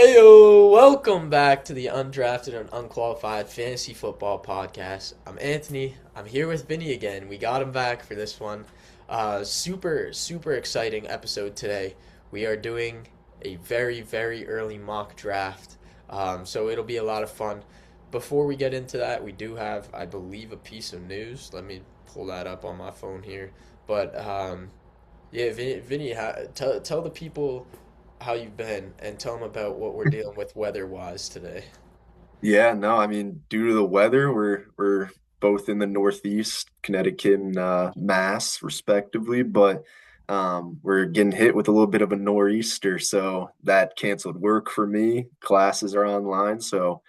Heyo, welcome back to the Undrafted and Unqualified Fantasy Football Podcast. I'm Anthony. I'm here with Vinny again. We got him back for this one. Super exciting episode today. We are doing a very early mock draft, so it'll be a lot of fun. Before we get into that, we do have, I believe, a piece of news. Let me pull that up on my phone here. But yeah, Vinny, tell the people how you've been and tell them about what we're dealing with weather-wise today. Yeah, no, I mean, due to the weather, we're both in the Northeast, Connecticut and Mass, respectively, but we're getting hit with a little bit of a nor'easter, so that canceled work for me. Classes are online, so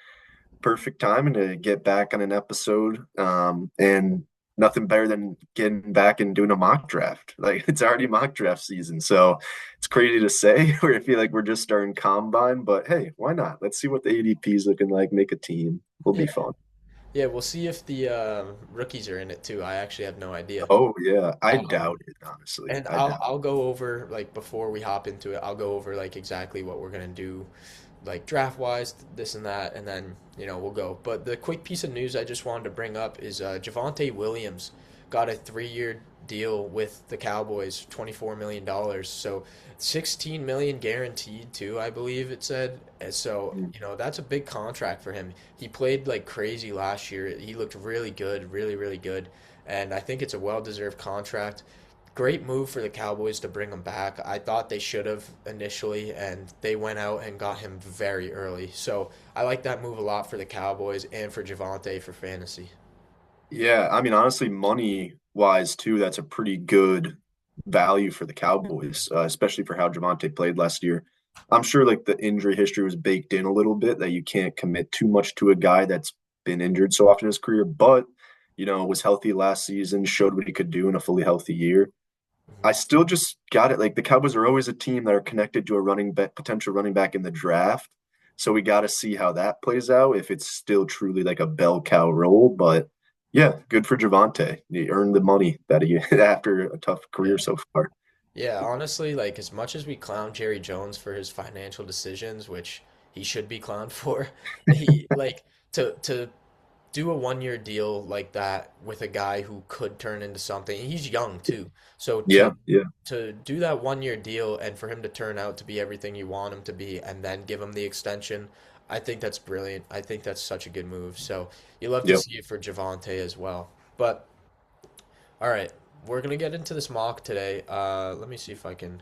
perfect timing to get back on an episode. And nothing better than getting back and doing a mock draft. Like it's already mock draft season, so it's crazy to say. Where I feel like we're just starting combine, but hey, why not? Let's see what the ADP is looking like. Make a team. Will be Yeah. fun. Yeah, we'll see if the rookies are in it too. I actually have no idea. Oh yeah, I Um, doubt it. Honestly, and I I'll doubt. I'll go over like before we hop into it, I'll go over like exactly what we're gonna do, like draft wise, this and that, and then we'll go. But the quick piece of news I just wanted to bring up is Javonte Williams got a 3-year deal with the Cowboys, $24 million. So 16 million guaranteed too, I believe it said. And so It. that's a big contract for him. He played like crazy last year. He looked really good, really good, and I think it's a well deserved contract. Great move for the Cowboys to bring him back. I thought they should have initially, and they went out and got him very early. So I like that move a lot for the Cowboys and for Javante for fantasy. Yeah, I mean, honestly, money wise too, that's a pretty good value for the Cowboys, especially for how Javante played last year. I'm sure like the injury history was baked in a little bit that you can't commit too much to a guy that's been injured so often in his career, but was healthy last season, showed what he could do in a fully healthy year. I Mhm. still just got it. Like the Cowboys are always a team that are connected to a running back, potential running back in the draft. So we got to see how that plays out if it's still truly like a bell cow role. But yeah, good for Javante. He earned the money that he after a tough career Yeah. so far. Yeah, honestly, like as much as we clown Jerry Jones for his financial decisions, which he should be clowned for, he like to do a 1-year deal like that with a guy who could turn into something. He's young too. So Yeah, yeah, to do that 1-year deal and for him to turn out to be everything you want him to be and then give him the extension, I think that's brilliant. I think that's such a good move. So you love to yep. see it for Javante as well. But all right, we're gonna get into this mock today. Let me see if I can.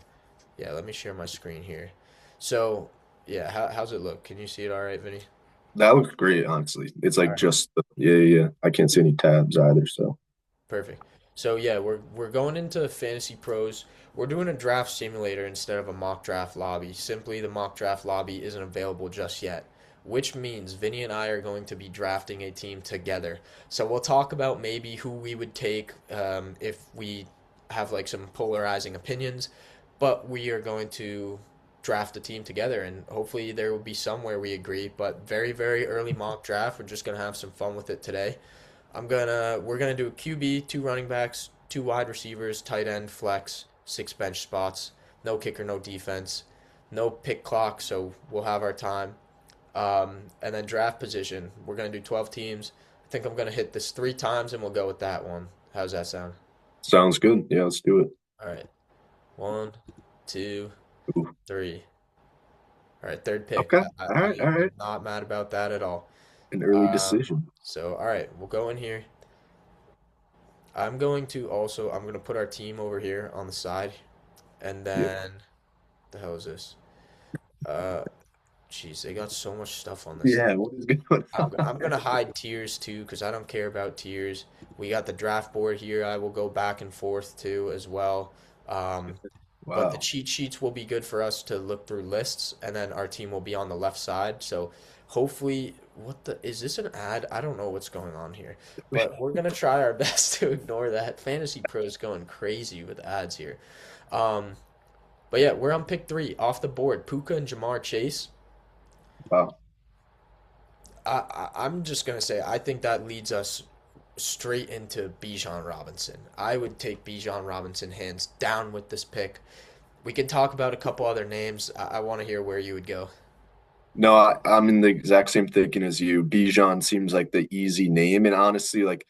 Yeah, let me share my screen here. So yeah, how's it look? Can you see it all right, Vinny? That looks great, honestly. It's All like right. just yeah. I can't see any tabs either. So Perfect. So yeah, we're going into Fantasy Pros. We're doing a draft simulator instead of a mock draft lobby. Simply the mock draft lobby isn't available just yet, which means Vinny and I are going to be drafting a team together. So we'll talk about maybe who we would take if we have like some polarizing opinions, but we are going to draft a team together and hopefully there will be somewhere we agree. But very early mock draft. We're just gonna have some fun with it today. We're gonna do a QB, two running backs, two wide receivers, tight end, flex, six bench spots, no kicker, no defense, no pick clock, so we'll have our time. And then draft position, we're gonna do 12 teams. I think I'm gonna hit this 3 times and we'll go with that one. How's that sound? sounds good. Yeah, let's do it. All right, one, two, Ooh. three. All right, third pick. Okay. I, All I right. All am right. not mad about that at all. An early decision. So all right, we'll go in here. I'm gonna put our team over here on the side, and Yep. then the hell is this? Uh, Jeez, they got so much stuff on this. Yeah. What is going I'm on? gonna hide tiers too because I don't care about tiers. We got the draft board here. I will go back and forth too as well. Um, but the Wow. cheat sheets will be good for us to look through lists, and then our team will be on the left side. So hopefully, what the is this an ad? I don't know what's going on here, but we're gonna try our best to ignore that. Fantasy Pro is going crazy with ads here. Um, but yeah, we're on pick three off the board. Puka and Jamar Chase. Wow. I'm just gonna say I think that leads us straight into Bijan Robinson. I would take Bijan Robinson hands down with this pick. We can talk about a couple other names. I want to hear where you would go. No, I'm in the exact same thinking as you. Bijan seems like the easy name, and honestly, like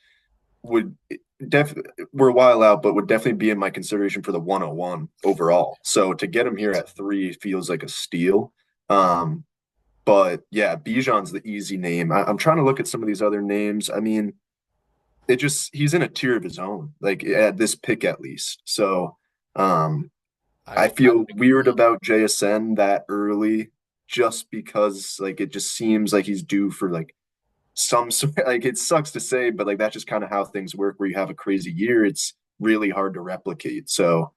would def we're a while out, but would definitely be in my consideration for the 101 overall. So to get him Me here too. at three feels like a steal. Um, but yeah, Bijan's the easy name. I'm trying to look at some of these other names. I mean, it just he's in a tier of his own, like at this pick at least. So um I I feel would weird agree. about JSN that early just because like it just seems like he's due for like some sort like it sucks to say, but like that's just kind of how things work where you have a crazy year. It's really hard to replicate. So,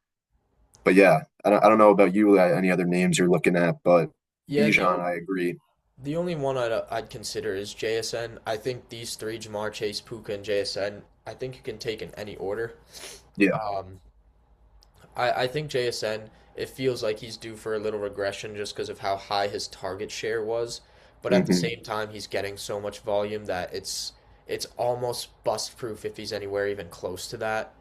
but yeah, I don't know about you, any other names you're looking at, but Yeah, Bijan, I agree. the only one I'd consider is JSN. I think these three, Jamar Chase, Puka, and JSN, I think you can take in any order. Yeah. Um, I think JSN, it feels like he's due for a little regression just because of how high his target share was. But at the Hmm. same time, he's getting so much volume that it's almost bust proof if he's anywhere even close to that.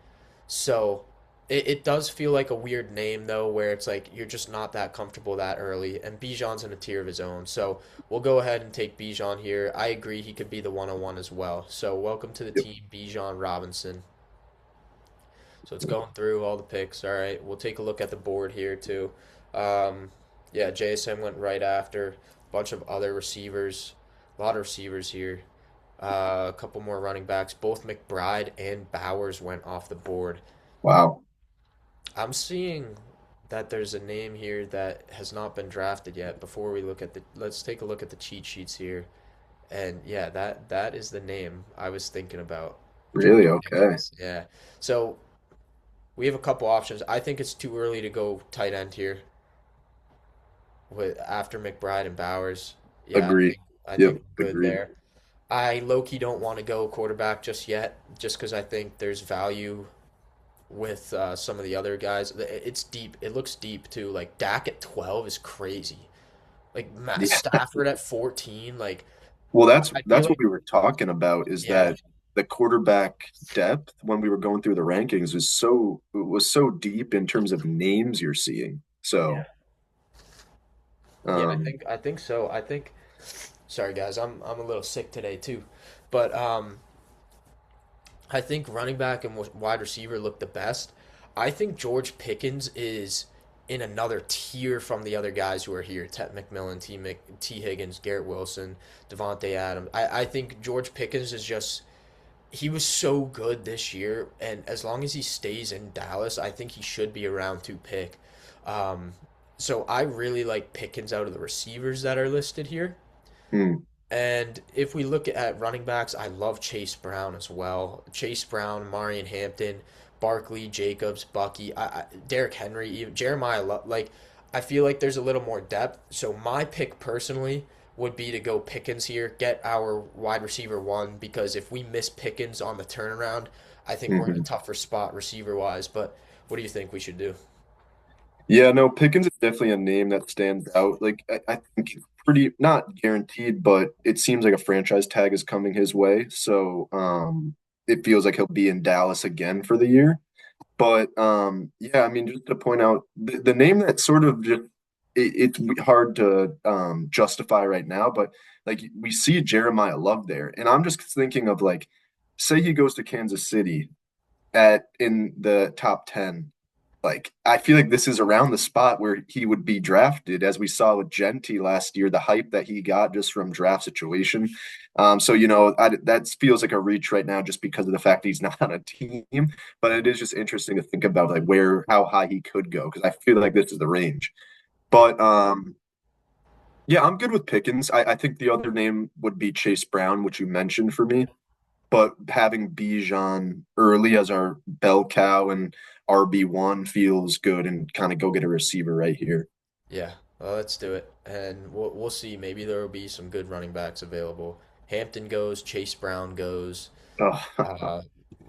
So it does feel like a weird name though, where it's like you're just not that comfortable that early. And Bijan's in a tier of his own. So we'll go ahead and take Bijan here. I agree he could be the 101 as well. So welcome to the Yep. team, Bijan Robinson. So it's going through all the picks. All right, we'll take a look at the board here too. Um, yeah, JSM went right after a bunch of other receivers, a lot of receivers here. A couple more running backs. Both McBride and Bowers went off the board. Wow. I'm seeing that there's a name here that has not been drafted yet. Before we look at the, let's take a look at the cheat sheets here. And yeah, that is the name I was thinking about. Really? Okay. Ridiculous. Yeah. So we have a couple options. I think it's too early to go tight end here with after McBride and Bowers. Yeah, Agree. I think Yep. we're good Agreed. there. I low key don't want to go quarterback just yet, just because I think there's value with some of the other guys. It's deep. It looks deep too. Like Dak at 12 is crazy. Like Matt Yeah. Stafford at 14. Like Well, I feel that's what like we were talking about is yeah, that the quarterback depth when we were going through the rankings was so deep in terms of names you're seeing. yeah, So, yeah. um, I think so. I think. Sorry guys, I'm a little sick today too, but I think running back and wide receiver look the best. I think George Pickens is in another tier from the other guys who are here. Ted McMillan, T. Higgins, Garrett Wilson, Devontae Adams. I think George Pickens is just he was so good this year, and as long as he stays in Dallas, I think he should be around to pick. Um, so I really like Pickens out of the receivers that are listed here. hmm, And if we look at running backs, I love Chase Brown as well. Chase Brown, Marion Hampton, Barkley, Jacobs, Bucky, Derrick Henry, even Jeremiah. Like, I feel like there's a little more depth. So my pick personally would be to go Pickens here, get our wide receiver one, because if we miss Pickens on the turnaround, I think we're in a mhm. tougher spot receiver wise. But what do you think we should do? Yeah, no, Pickens is definitely a name that stands out. Like I think pretty not guaranteed, but it seems like a franchise tag is coming his way. So it feels like he'll be in Dallas again for the year. But yeah, I mean, just to point out the name that sort of just it's hard to justify right now, but like we see Jeremiah Love there, and I'm just thinking of like, say he goes to Kansas City at in the top 10. Like I feel like this is around the spot where he would be drafted, as we saw with Genti last year, the hype that he got just from draft situation. So that feels like a reach right now, just because of the fact he's not on a team. But it is just interesting to think about like where how high he could go because I feel like this is the range. But yeah, I'm good with Pickens. I think the other name would be Chase Brown, which you mentioned for me. But having Bijan early as our bell cow and RB1 feels good and kind of go get a receiver right here. Yeah, well, let's do it, and we'll see. Maybe there will be some good running backs available. Hampton goes, Chase Brown goes. Oh, Uh,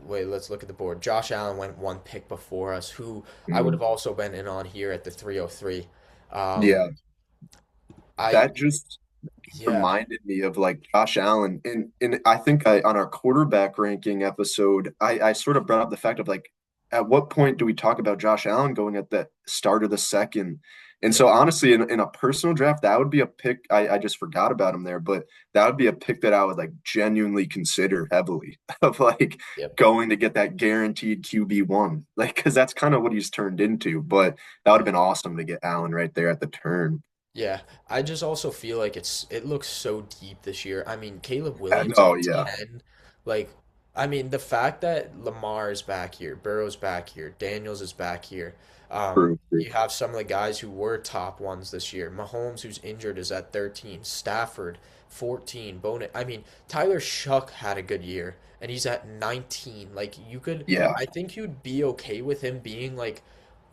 wait, let's look at the board. Josh Allen went one pick before us, who I would mm, have also been in on here at the 303. Um, yeah, I that just yeah, reminded me of like Josh Allen. And I think on our quarterback ranking episode, I sort of brought up the fact of like, at what point do we talk about Josh Allen going at the start of the second? And Yeah, so honestly, in a personal draft, that would be a pick. I just forgot about him there, but that would be a pick that I would like genuinely consider heavily of like yep, going to get that guaranteed QB1. Like, because that's kind of what he's turned into. But that would have yeah. been awesome to get Allen right there at the turn. Yeah, I just also feel like it looks so deep this year. I mean, Caleb Williams Oh at yeah, 10, like I mean, the fact that Lamar is back here, Burrow's back here, Daniels is back here. true, true. You have some of the guys who were top ones this year. Mahomes, who's injured, is at 13. Stafford, 14. Bone. I mean, Tyler Shuck had a good year, and he's at 19. Like Yeah. I think you'd be okay with him being like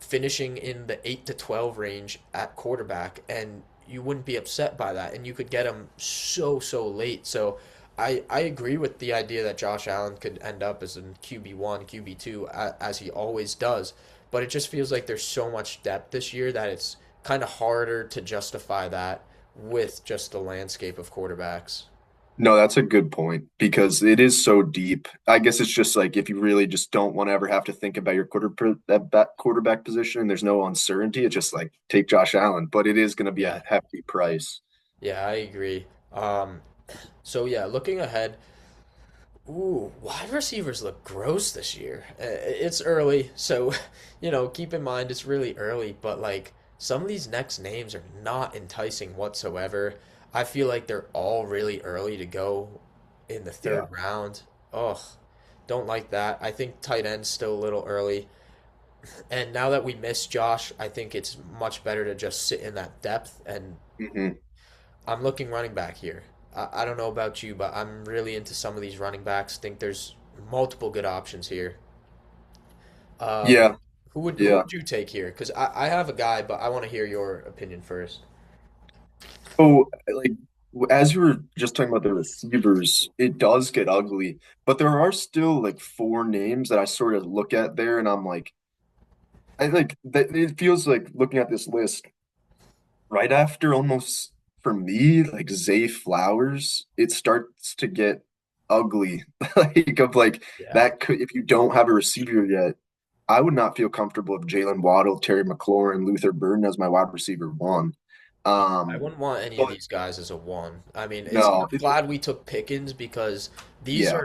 finishing in the 8 to 12 range at quarterback, and you wouldn't be upset by that, and you could get him so late. So I agree with the idea that Josh Allen could end up as a QB1, QB2, as he always does, but it just feels like there's so much depth this year that it's kind of harder to justify that with just the landscape of quarterbacks. No, that's a good point because it is so deep. I guess it's just like if you really just don't want to ever have to think about your that quarterback position, there's no uncertainty. It's just like take Josh Allen, but it is going to be a Yeah, hefty price. yeah, I agree. So yeah, looking ahead, ooh, wide receivers look gross this year. It's early, so keep in mind it's really early, but like some of these next names are not enticing whatsoever. I feel like they're all really early to go in the Yeah. third round. Ugh, don't like that. I think tight end's still a little early. And now that we miss Josh, I think it's much better to just sit in that depth. And Hmm. I'm looking running back here. I don't know about you, but I'm really into some of these running backs. Think there's multiple good options here. Um, Yeah. who Yeah. would you take here? Because I have a guy, but I want to hear your opinion first. Oh, like as you were just talking about the receivers, it does get ugly, but there are still like four names that I sort of look at there, and I'm like, I think that it feels like looking at this list right after almost for me, like Zay Flowers, it starts to get ugly. Like of like Yeah, that could if you don't have a receiver yet, I would not feel comfortable if Jalen Waddle, Terry McLaurin, Luther Burden as my wide receiver one. I Um, wouldn't want any of but these guys as a one. I mean, no, I'm glad we took Pickens because yeah,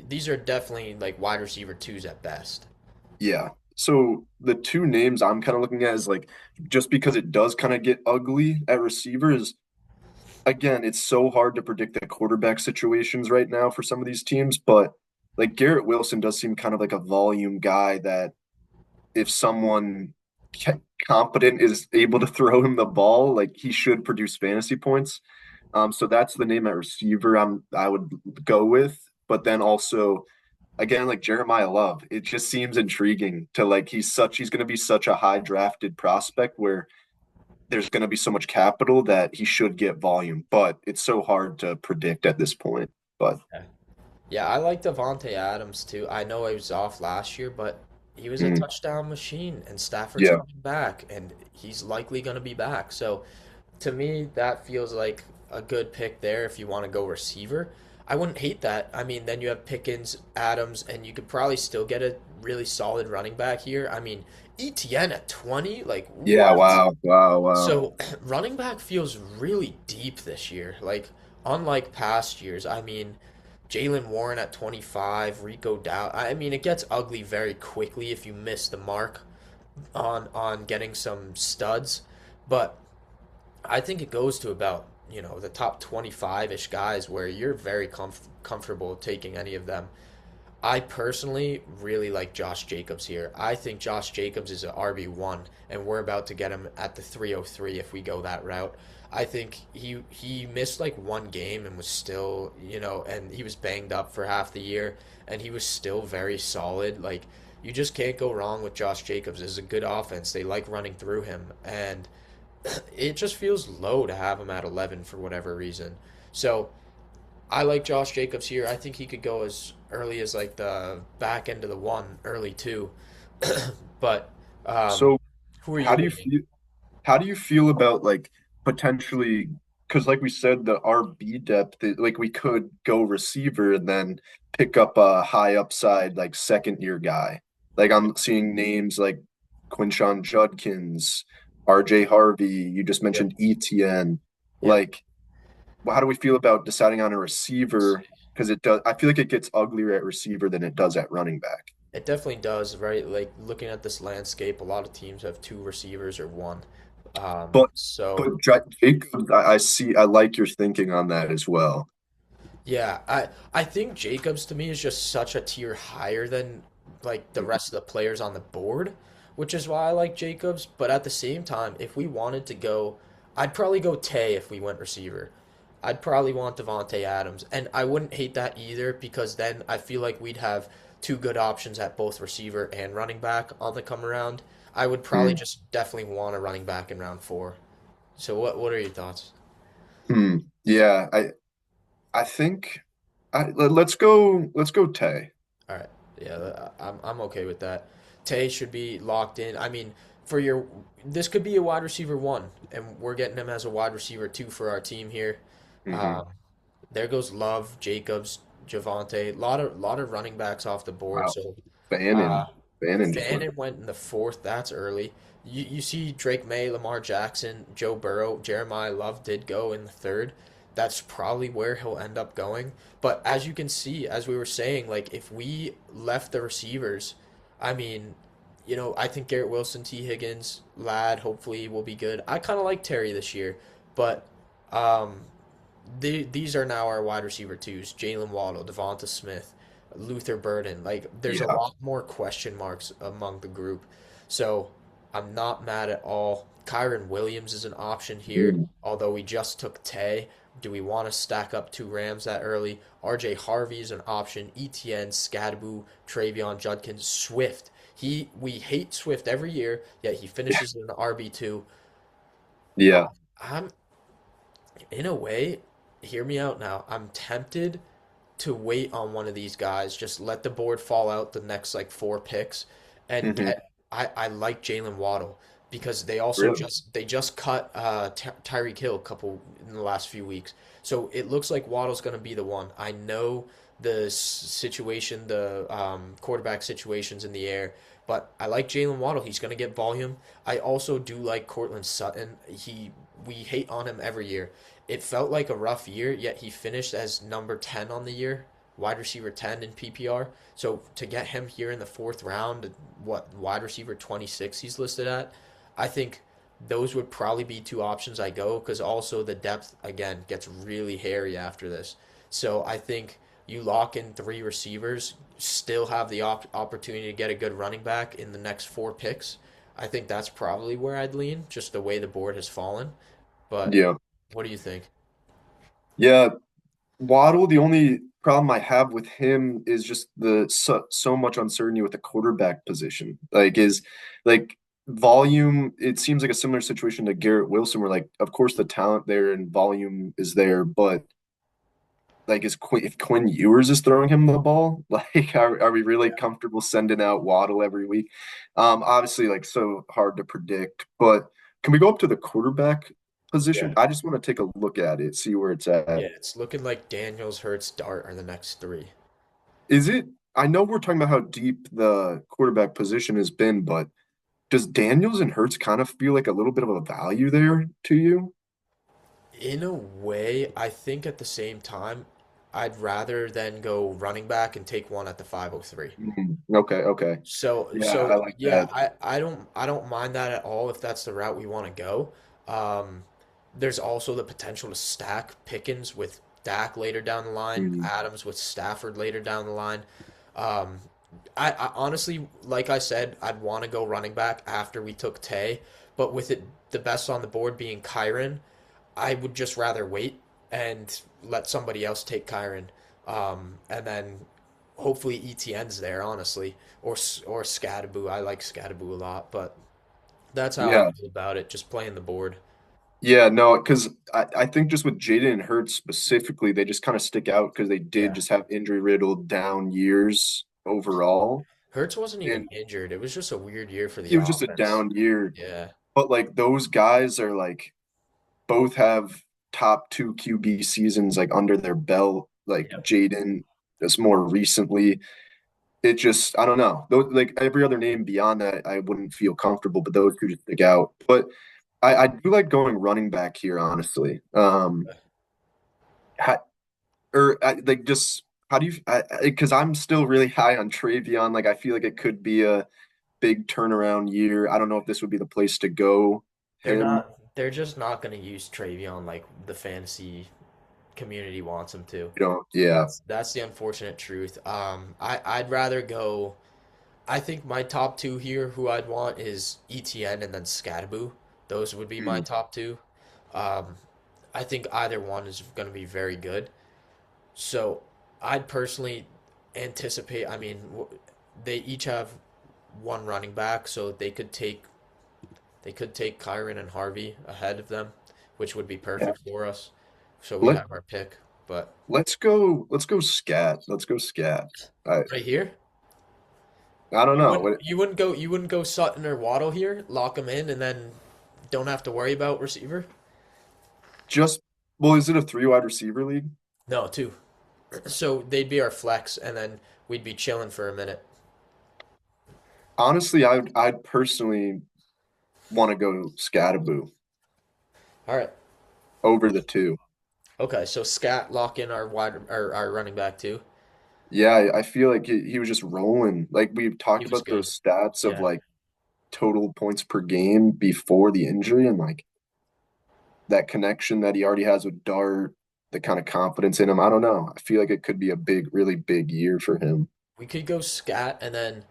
these are definitely like wide receiver twos at best. yeah. So the two names I'm kind of looking at is like just because it does kind of get ugly at receiver is again, it's so hard to predict the quarterback situations right now for some of these teams, but like Garrett Wilson does seem kind of like a volume guy that if someone competent is able to throw him the ball, like he should produce fantasy points. So that's the name at receiver I would go with. But then also again, like Jeremiah Love, it just seems intriguing to like he's going to be such a high drafted prospect where there's going to be so much capital that he should get volume, but it's so hard to predict at this point. But Yeah. Yeah, I like Devonte Adams too. I know he was off last year, but he was a mm, touchdown machine, and Stafford's yeah, coming back, and he's likely going to be back. So to me, that feels like a good pick there if you want to go receiver. I wouldn't hate that. I mean, then you have Pickens, Adams, and you could probably still get a really solid running back here. I mean, ETN at 20, like yeah, what? wow, wow, wow. So running back feels really deep this year. Like unlike past years. I mean, Jalen Warren at 25, Rico Dow. I mean, it gets ugly very quickly if you miss the mark on getting some studs, but I think it goes to about, the top 25-ish guys where you're very comfortable taking any of them. I personally really like Josh Jacobs here. I think Josh Jacobs is an RB1, and we're about to get him at the 303 if we go that route. I think he missed like one game and was still, and he was banged up for half the year, and he was still very solid. Like, you just can't go wrong with Josh Jacobs. It's a good offense. They like running through him, and it just feels low to have him at 11 for whatever reason. So I like Josh Jacobs here. I think he could go as early as like the back end of the one, early two. But um, So who are how you do you leaning? feel? How do you feel about like potentially? Because like we said, the RB depth, like we could go receiver and then pick up a high upside like second year guy. Like I'm seeing names like Quinshon Judkins, RJ Harvey, you just Yep. mentioned ETN. Yep. Like, how do we feel about deciding on a receiver? Because it does, I feel like it gets uglier at receiver than it does at running back. It definitely does, right? Like looking at this landscape, a lot of teams have two receivers or one. But So Jacobs, I like your thinking on that as well. yeah, I think Jacobs to me is just such a tier higher than like the rest of the players on the board, which is why I like Jacobs. But at the same time, if we wanted to go, I'd probably go Tay if we went receiver. I'd probably want Devonte Adams, and I wouldn't hate that either because then I feel like we'd have two good options at both receiver and running back on the come around. I would probably Hmm. just definitely want a running back in round four. So what are your thoughts? Hmm. Yeah, I think let's go Tay. All right. Yeah, I'm okay with that. Tay should be locked in. I mean, for your this could be a wide receiver one, and we're getting him as a wide receiver two for our team here. Hmm. Um, there goes Love, Jacobs, Javante. Lot of running backs off the board. Wow. So uh, Bannon. Bannon just went. Fannin went in the fourth. That's early. You see Drake May, Lamar Jackson, Joe Burrow, Jeremiah Love did go in the third. That's probably where he'll end up going. But as you can see, as we were saying, like if we left the receivers, I mean, I think Garrett Wilson, T. Higgins, Ladd, hopefully will be good. I kind of like Terry this year, but um, these are now our wide receiver twos: Jalen Waddle, Devonta Smith, Luther Burden. Like, there's a Yeah. lot more question marks among the group. So I'm not mad at all. Kyron Williams is an option here, Mm. although we just took Tay. Do we want to stack up two Rams that early? RJ Harvey is an option. ETN, Scadaboo, Travion Judkins, Swift. We hate Swift every year, yet he finishes in the RB2. Yeah. I'm in a way, hear me out now. I'm tempted to wait on one of these guys, just let the board fall out the next like four picks, and Hmm. get. I like Jalen Waddle because they also Really? just cut Tyreek Hill a couple in the last few weeks, so it looks like Waddle's going to be the one. I know the situation, the quarterback situations in the air, but I like Jalen Waddle. He's going to get volume. I also do like Cortland Sutton. We hate on him every year. It felt like a rough year, yet he finished as number 10 on the year, wide receiver 10 in PPR. So to get him here in the fourth round, what wide receiver 26 he's listed at, I think those would probably be two options I go because also the depth again gets really hairy after this. So I think you lock in three receivers, still have the opportunity to get a good running back in the next four picks. I think that's probably where I'd lean, just the way the board has fallen. But Yeah. what do you think? Yeah. Waddle, the only problem I have with him is just the so much uncertainty with the quarterback position. Like volume, it seems like a similar situation to Garrett Wilson, where like of course the talent there and volume is there, but like if Quinn Ewers is throwing him the ball, like are we really comfortable sending out Waddle every week? Obviously like so hard to predict, but can we go up to the quarterback Yeah. position? I just want to take a look at it, see where it's Yeah, at. it's looking like Daniels, Hurts, Dart are the next three. Is it? I know we're talking about how deep the quarterback position has been, but does Daniels and Hurts kind of feel like a little bit of a value there to you? In a way, I think at the same time, I'd rather than go running back and take one at the 503. Mhm. Okay, okay. Yeah, I like Yeah, that. I don't mind that at all if that's the route we want to go. Um, there's also the potential to stack Pickens with Dak later down the line, Mm, Adams with Stafford later down the line. Um, I honestly, like I said, I'd want to go running back after we took Tay, but with it the best on the board being Kyron, I would just rather wait and let somebody else take Kyron, and then hopefully ETN's there, honestly, or Scadaboo. I like Scadaboo a lot, but that's how I yeah. feel about it. Just playing the board. Yeah, no, because I think just with Jaden and Hurts specifically, they just kind of stick out because they did Yeah, just have injury riddled down years overall. Hurts wasn't even And injured. It was just a weird year for the it was just a offense. down year. Yeah. But like those guys are like both have top two QB seasons like under their belt. Like Yep. Jaden, just more recently. It just I don't know. Those like every other name beyond that, I wouldn't feel comfortable, but those two just stick out. But I do like going running back here, honestly. Ha, like just how do you? Because I'm still really high on Travion. Like I feel like it could be a big turnaround year. I don't know if this would be the place to go him. They're just not going to use Travion like the fantasy community wants them to. Yeah. That's the unfortunate truth. I'd rather go. I think my top two here, who I'd want is ETN and then Scadaboo. Those would be my Mm. top two. Um, I think either one is going to be very good. So I'd personally anticipate. I mean, they each have one running back, so they could take Kyron and Harvey ahead of them, which would be Yeah. perfect for us. So we Let have our pick. But let's go scat. Let's go scat. I right here, I don't you know. wouldn't you wouldn't go you wouldn't go Sutton or Waddle here, lock them in, and then don't have to worry about receiver. Just well, is it a three wide receiver league? No, two. So they'd be our flex, and then we'd be chilling for a minute. Honestly, I'd personally want to go Scattaboo All right. over the two. Okay. So Scat lock in our wide or our running back too. Yeah, I feel like he was just rolling. Like we've He talked was about good. those stats of Yeah. like total points per game before the injury and like that connection that he already has with Dart, the kind of confidence in him. I don't know. I feel like it could be a big, really big year for him. We could go Scat, and then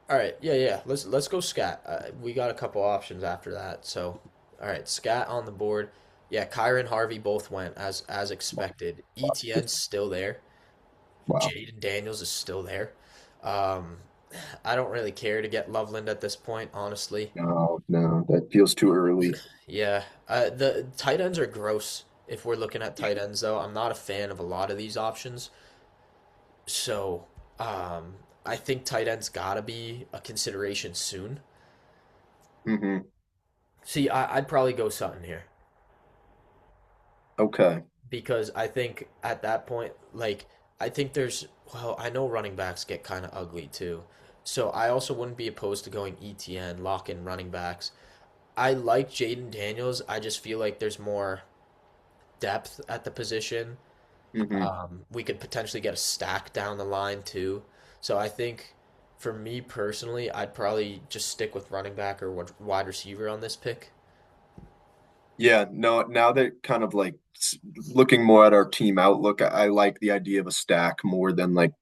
all right. Yeah, yeah. Let's go Scat. We got a couple options after that. So all right, Scat on the board. Yeah, Kyron Harvey both went as expected. ETN's still there. Wow. Jaden Daniels is still there. Um, I don't really care to get Loveland at this point, honestly. No, no, that feels too early. Yeah, the tight ends are gross. If we're looking at tight ends, though, I'm not a fan of a lot of these options. So, um, I think tight ends gotta be a consideration soon. Hmm. See, I'd probably go Sutton here Okay. because I think at that point, like, I think well, I know running backs get kind of ugly too. So I also wouldn't be opposed to going ETN, lock in running backs. I like Jaden Daniels. I just feel like there's more depth at the position. Hmm. We could potentially get a stack down the line too. So I think for me personally, I'd probably just stick with running back or wide receiver on this pick. Yeah, no, now that kind of like looking more at our team outlook, I like the idea of a stack more than like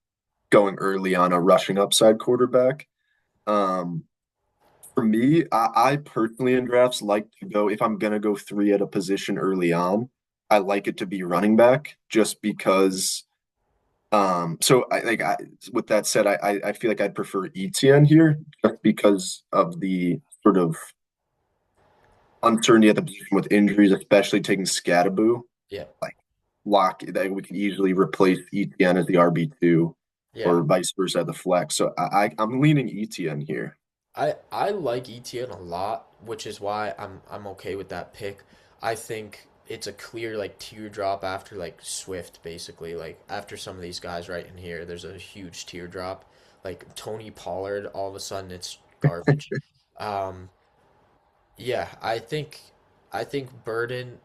going early on a rushing upside quarterback. Um, for me, I personally in drafts like to go if I'm gonna go three at a position early on, I like it to be running back just because so I with that said, I feel like I'd prefer ETN here just because of the sort of uncertainty at the position with injuries, especially taking Scattaboo. Yeah, Like lock that we could easily replace ETN as the RB2 yeah. or vice versa at the flex. So I'm leaning ETN here. I like ETN a lot, which is why I'm okay with that pick. I think it's a clear like teardrop after like Swift basically. Like after some of these guys right in here, there's a huge teardrop. Like Tony Pollard, all of a sudden it's garbage. Um, yeah, I think Burden,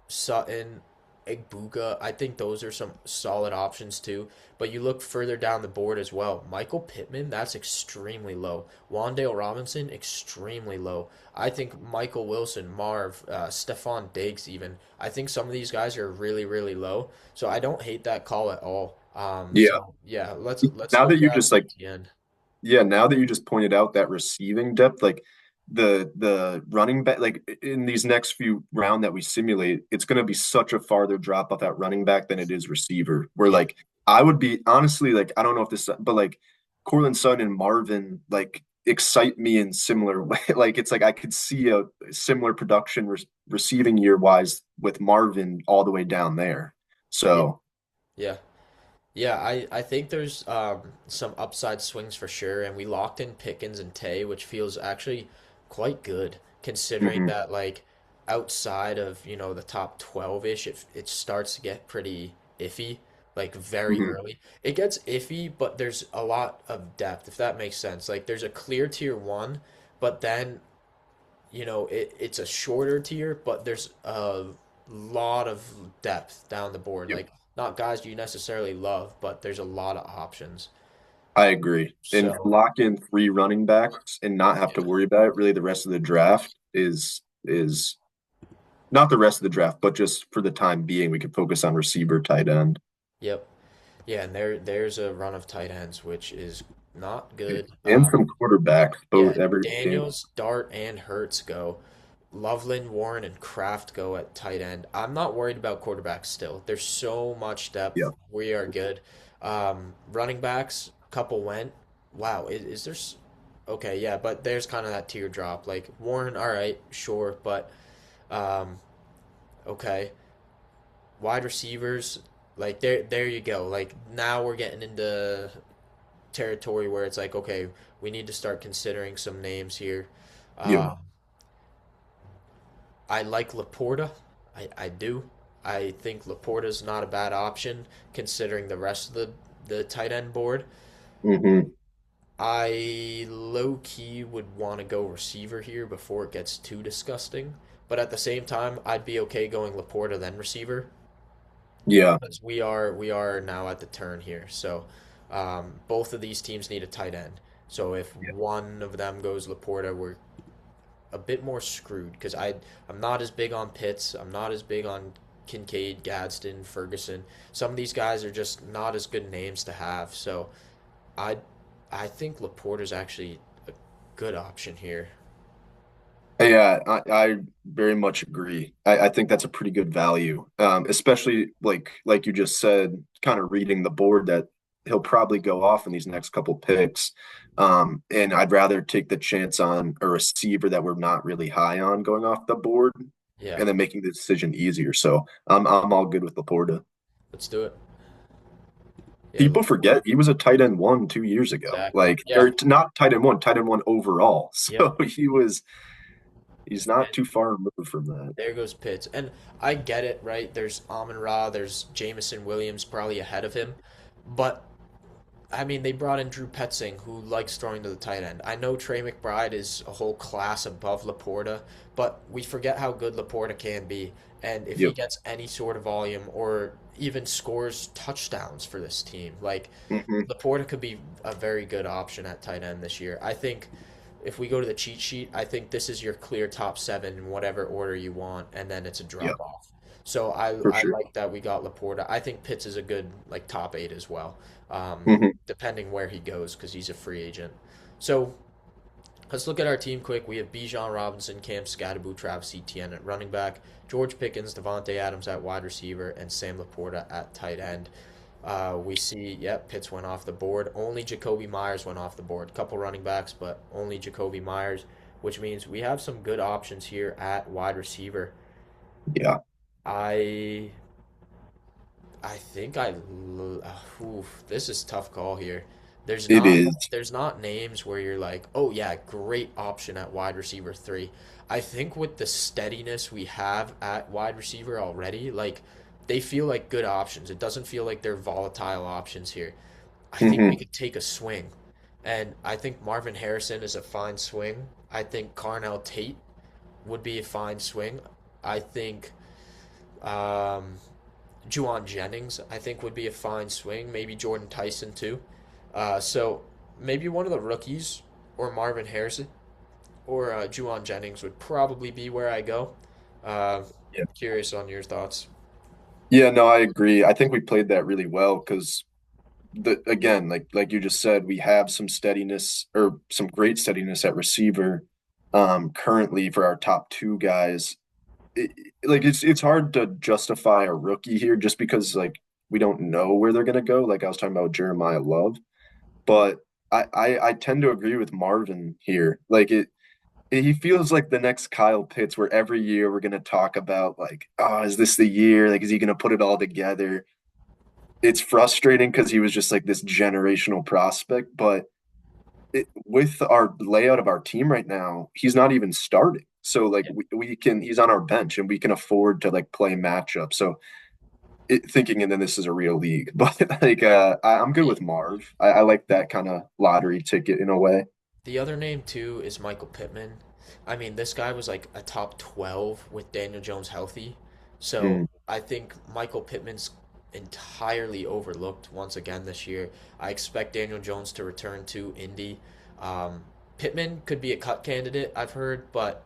Sutton, Igbuka, I think those are some solid options too. But you look further down the board as well. Michael Pittman, that's extremely low. Wandale Robinson, extremely low. I think Michael Wilson, Marv, Stephon Diggs, even. I think some of these guys are really, really low. So I don't hate that call at all. Yeah. So yeah, let's Now go that you grab just like ETN. Yeah, now that you just pointed out that receiving depth, like the running back, like in these next few round that we simulate, it's going to be such a farther drop off at running back than it is receiver. Where Yeah, like I would be honestly like I don't know if this, but like Cortland Sutton and Marvin like excite me in similar way. Like it's like I could see a similar production receiving year wise with Marvin all the way down there. yeah, So. yeah. Yeah, I think there's some upside swings for sure, and we locked in Pickens and Tay, which feels actually quite good considering Mhm, that like outside of, the top 12-ish, it starts to get pretty iffy, like very mhm. early. It gets iffy, but there's a lot of depth, if that makes sense. Like there's a clear tier one, but then it's a shorter tier, but there's a lot of depth down the board. Yep. Like, not guys you necessarily love, but there's a lot of options. I agree. And to So, lock in three running backs and not have to yeah. worry about it really the rest of the draft is not the rest of the draft, but just for the time being, we could focus on receiver, tight end, Yep. Yeah, and there's a run of tight ends, which is not good. and some quarterbacks, Yeah, both every game. Daniels, Dart, and Hurts go. Loveland, Warren, and Kraft go at tight end. I'm not worried about quarterbacks still. There's so much Yeah. depth. We are good. Running backs, couple went. Wow, is there? Okay, yeah, but there's kind of that teardrop. Like Warren, all right, sure, but um, okay. Wide receivers, like there you go. Like now we're getting into territory where it's like, okay, we need to start considering some names here. Yep. Uh, I like Laporta. I do. I think Laporta's not a bad option considering the rest of the tight end board. Hmm. I low key would want to go receiver here before it gets too disgusting. But at the same time, I'd be okay going Laporta then receiver Yeah. because we are now at the turn here. So both of these teams need a tight end. So if Yeah. one of them goes Laporta, we're a bit more screwed because I'm not as big on Pitts. I'm not as big on Kincaid, Gadsden, Ferguson. Some of these guys are just not as good names to have. So I I think Laporta's actually a good option here. Yeah, I very much agree. I think that's a pretty good value, especially like you just said, kind of reading the board that he'll probably go off in these next couple picks. And I'd rather take the chance on a receiver that we're not really high on going off the board, Yeah, and then making the decision easier. So I'm all good with Laporta. let's do it. Yeah, People forget he was a tight end one 2 years ago, exactly. Yeah, not tight end one overall. yep. So he's not too far removed from that. There goes Pitts. And I get it, right? There's Amon Ra, there's Jamison Williams probably ahead of him. But I mean, they brought in Drew Petzing, who likes throwing to the tight end. I know Trey McBride is a whole class above Laporta, but we forget how good Laporta can be. And if he Yep. gets any sort of volume or even scores touchdowns for this team, like Hmm. Laporta could be a very good option at tight end this year. I think if we go to the cheat sheet, I think this is your clear top seven in whatever order you want, and then it's a Yeah, drop off. So I for I sure. like that we got Laporta. I think Pitts is a good like top eight as well, Hmm. depending where he goes because he's a free agent. So let's look at our team quick. We have Bijan Robinson, Cam Scatterbo, Travis Etienne at running back, George Pickens, Devontae Adams at wide receiver, and Sam Laporta at tight end. We see, yep, Pitts went off the board. Only Jacoby Myers went off the board. Couple running backs, but only Jacoby Myers, which means we have some good options here at wide receiver. Yeah, I I think oof, this is a tough call here. There's it not is. there's not names where you're like, oh yeah, great option at wide receiver three. I think with the steadiness we have at wide receiver already, like they feel like good options. It doesn't feel like they're volatile options here. I think we Hmm. could take a swing. And I think Marvin Harrison is a fine swing. I think Carnell Tate would be a fine swing. I think um, Juwan Jennings, I think, would be a fine swing. Maybe Jordan Tyson, too. So maybe one of the rookies or Marvin Harrison or Juwan Jennings would probably be where I go. Uh, Yeah. Curious on your thoughts. Yeah, no, I agree. I think we played that really well because the again, like you just said, we have some steadiness or some great steadiness at receiver currently for our top two guys. It, like it's hard to justify a rookie here just because like we don't know where they're gonna go. Like I was talking about Jeremiah Love, but I tend to agree with Marvin here. Like he feels like the next Kyle Pitts, where every year we're gonna talk about like, oh, is this the year? Like, is he gonna put it all together? It's frustrating because he was just like this generational prospect, but with our layout of our team right now, he's not even starting. So like we can he's on our bench and we can afford to like play matchup. So thinking and then this is a real league, but like I'm good The, with Marv. I like that kind of lottery ticket in a way. the other name, too, is Michael Pittman. I mean, this guy was like a top 12 with Daniel Jones healthy. So Mm, I think Michael Pittman's entirely overlooked once again this year. I expect Daniel Jones to return to Indy. Um, Pittman could be a cut candidate, I've heard, but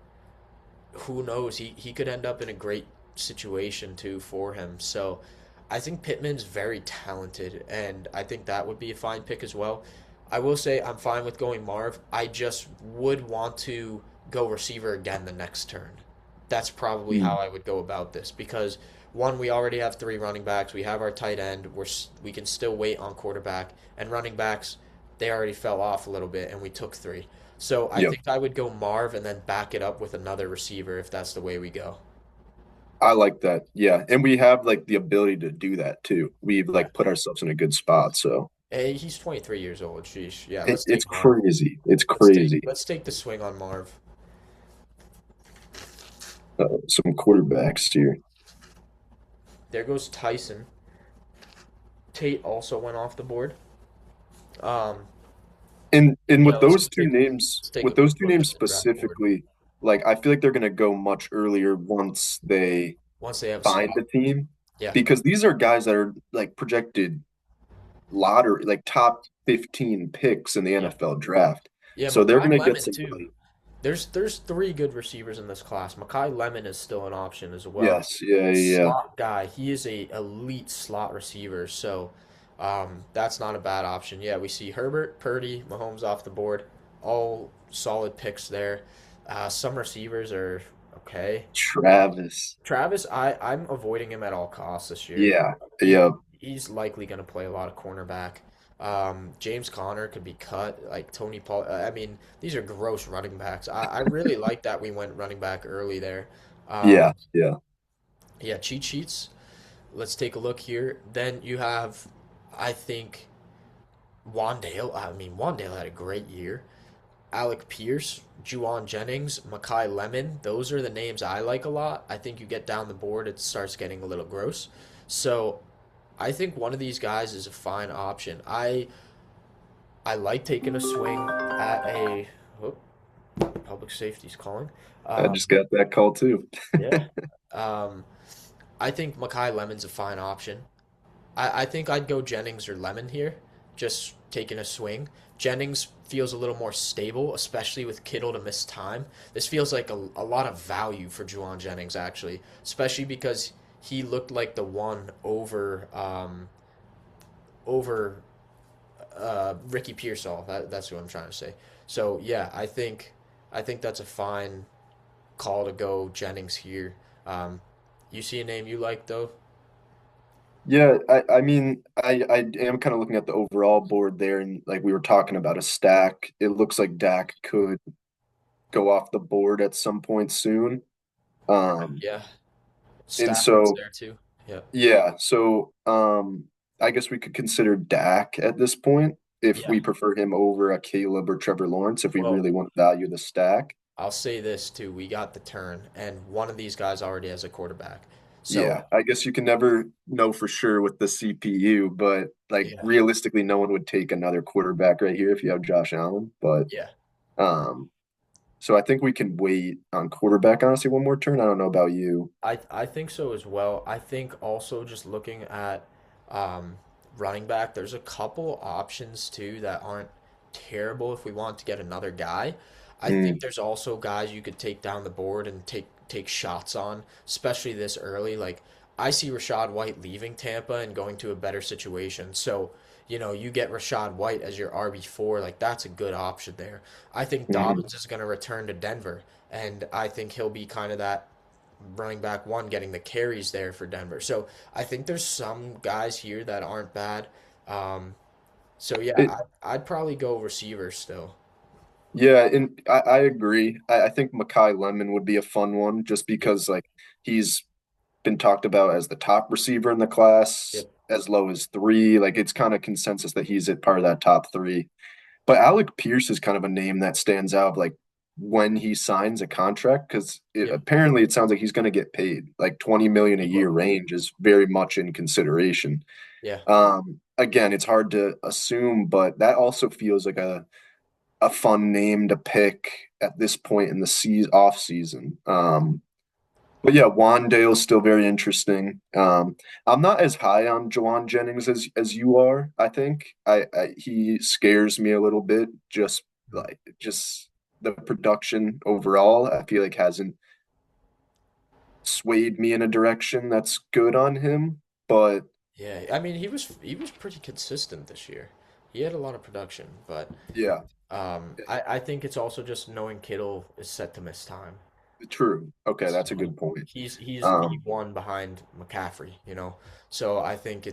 who knows? He could end up in a great situation too for him. So I think Pittman's very talented, and I think that would be a fine pick as well. I will say I'm fine with going Marv. I just would want to go receiver again the next turn. That's probably how mm. I would go about this because one, we already have three running backs. We have our tight end. We can still wait on quarterback and running backs. They already fell off a little bit, and we took three. So I Yep. think I would go Marv and then back it up with another receiver if that's the way we go. I like that. Yeah. And we have like the ability to do that too. We've Yeah. like put ourselves in a good spot. So Hey, he's 23 years old. Sheesh. Yeah, let's it's take Marv. crazy. It's Let's take crazy. let's take the swing on Marv. Some quarterbacks here. There goes Tyson. Tate also went off the board. Um, And yeah, let's take a with quick those two look names at the draft board. specifically, like I feel like they're gonna go much earlier once they Once they have a find spot. a team Yeah. because these are guys that are like projected lottery, like top 15 picks in the Yeah. NFL draft. Yeah, So they're Makai gonna get Lemon some too. money. There's three good receivers in this class. Makai Lemon is still an option as well. Yes, yeah, yeah, yeah. Slot guy. He is a elite slot receiver, so that's not a bad option. Yeah, we see Herbert, Purdy, Mahomes off the board. All solid picks there. Some receivers are okay. Travis. Travis, I'm avoiding him at all costs this year. Yeah, He yeah. he's likely going to play a lot of cornerback. James Conner could be cut. Like Tony Paul. I mean, these are gross running backs. I really like that we went running back early there. Yeah, Um, yeah. yeah, cheat sheets. Let's take a look here. Then you have, I think, Wandale. I mean, Wandale had a great year. Alec Pierce, Juwan Jennings, Makai Lemon. Those are the names I like a lot. I think you get down the board, it starts getting a little gross. So I think one of these guys is a fine option. I like taking a swing at a oh, public safety's calling. I Um, just got that call too. yeah. Um, I think Makai Lemon's a fine option. I think I'd go Jennings or Lemon here, just taking a swing. Jennings feels a little more stable, especially with Kittle to miss time. This feels like a lot of value for Juwan Jennings, actually, especially because he looked like the one over Ricky Pearsall. That's what I'm trying to say. So yeah, I think that's a fine call to go Jennings here. Um, you see a name you like though? Yeah, I mean, I am kind of looking at the overall board there, and like we were talking about a stack. It looks like Dak could go off the board at some point soon. Um, Yeah, and Stafford's so there too. Yeah. yeah, so I guess we could consider Dak at this point if Yeah. we prefer him over a Caleb or Trevor Lawrence if we Well, really want to value the stack. I'll say this too. We got the turn, and one of these guys already has a quarterback. So, Yeah, I guess you can never know for sure with the CPU, but like yeah, realistically, no one would take another quarterback right here if you have Josh Allen. But yeah. um, so I think we can wait on quarterback honestly one more turn. I don't know about you. I think so as well. I think also just looking at um, running back, there's a couple options too that aren't terrible if we want to get another guy. I think Mm, there's also guys you could take down the board and take shots on, especially this early. Like I see Rashad White leaving Tampa and going to a better situation. So, you get Rashad White as your RB4, like that's a good option there. I think mhm. Dobbins is going to return to Denver, and I think he'll be kind of that running back one getting the carries there for Denver. So I think there's some guys here that aren't bad. Um, so yeah, It, I'd probably go receiver still. yeah, and I agree. I think Makai Lemon would be a fun one just Yep, because like he's been talked about as the top receiver in the class, yep, as low as three. Like it's kind of consensus that he's at part of that top three. But Alec Pierce is kind of a name that stands out like when he signs a contract because yep. apparently it sounds like he's going to get paid like 20 million a He year will. range is very much in consideration. Yeah, Again, it's hard to assume, but that also feels like a fun name to pick at this point in the off season. But yeah, Wandale's still very interesting. I'm not as high on Jawan Jennings as you are. I think he scares me a little bit. Just the production overall, I feel like hasn't swayed me in a direction that's good on him. But Yeah, I mean he was pretty consistent this year. He had a lot of production, but yeah, I think it's also just knowing Kittle is set to miss time. true. Okay, that's a So good point. he's Um, V1 behind McCaffrey, you know. So I think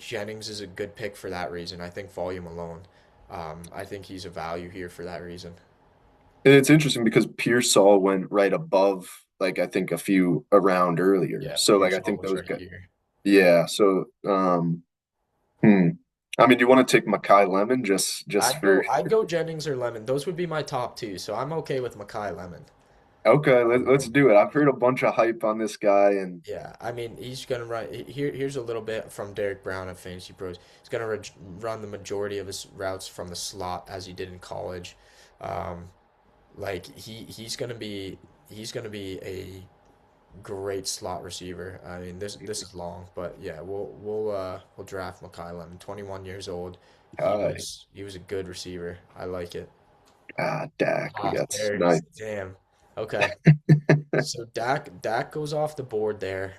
Jennings is a good pick for that reason. I think volume alone. I think he's a value here for that reason. it's interesting because Pearsall went right above, like I think a few around earlier. Yeah, So like I Pearsall think was those right guys. here. Yeah. So hmm. I mean, do you want to take Makai Lemon just for I'd go Jennings or Lemon. Those would be my top two. So I'm okay with Mackay Lemon. okay, let's do it. I've heard a bunch of hype on this guy and Yeah, I mean he's gonna run. Here's a little bit from Derek Brown of Fantasy Pros. He's gonna run the majority of his routes from the slot as he did in college. Um, like he's gonna be a great slot receiver. I mean this is long, but yeah, we'll draft Mackay Lemon. 21 years old. He Kai. was he was a good receiver. I like it. Ah, Dak. We Ah, got there it is. sniped. Damn. Okay. So Dak goes off the board there,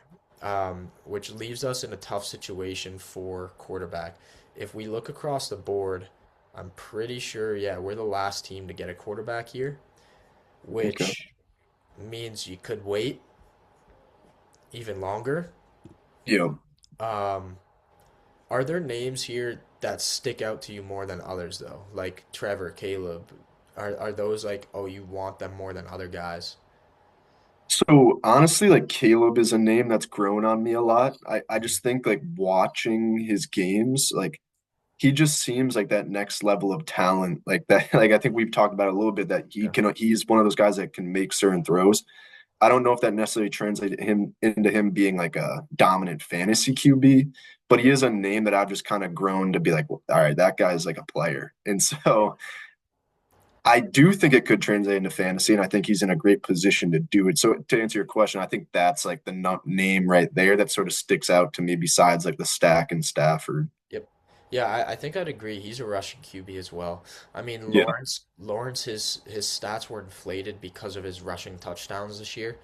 which leaves us in a tough situation for quarterback. If we look across the board, I'm pretty sure, yeah, we're the last team to get a quarterback here, Okay. which means you could wait even longer. Yeah. Um, are there names here that stick out to you more than others though? Like Trevor, Caleb, are those like, oh, you want them more than other guys? So honestly, like Caleb is a name that's grown on me a lot. I just think like watching his games, like he just seems like that next level of talent. Like that, like I think we've talked about it a little bit that Yeah. he's one of those guys that can make certain throws. I don't know if that necessarily translated him into him being like a dominant fantasy QB, but he is a name that I've just kind of grown to be like, well, all right, that guy's like a player. And so I do think it could translate into fantasy, and I think he's in a great position to do it. So to answer your question, I think that's like the name right there that sort of sticks out to me besides like the Stack and Stafford. Yep. Yeah, I think I'd agree. He's a rushing QB as well. I mean, Yeah. Lawrence, his stats were inflated because of his rushing touchdowns this year.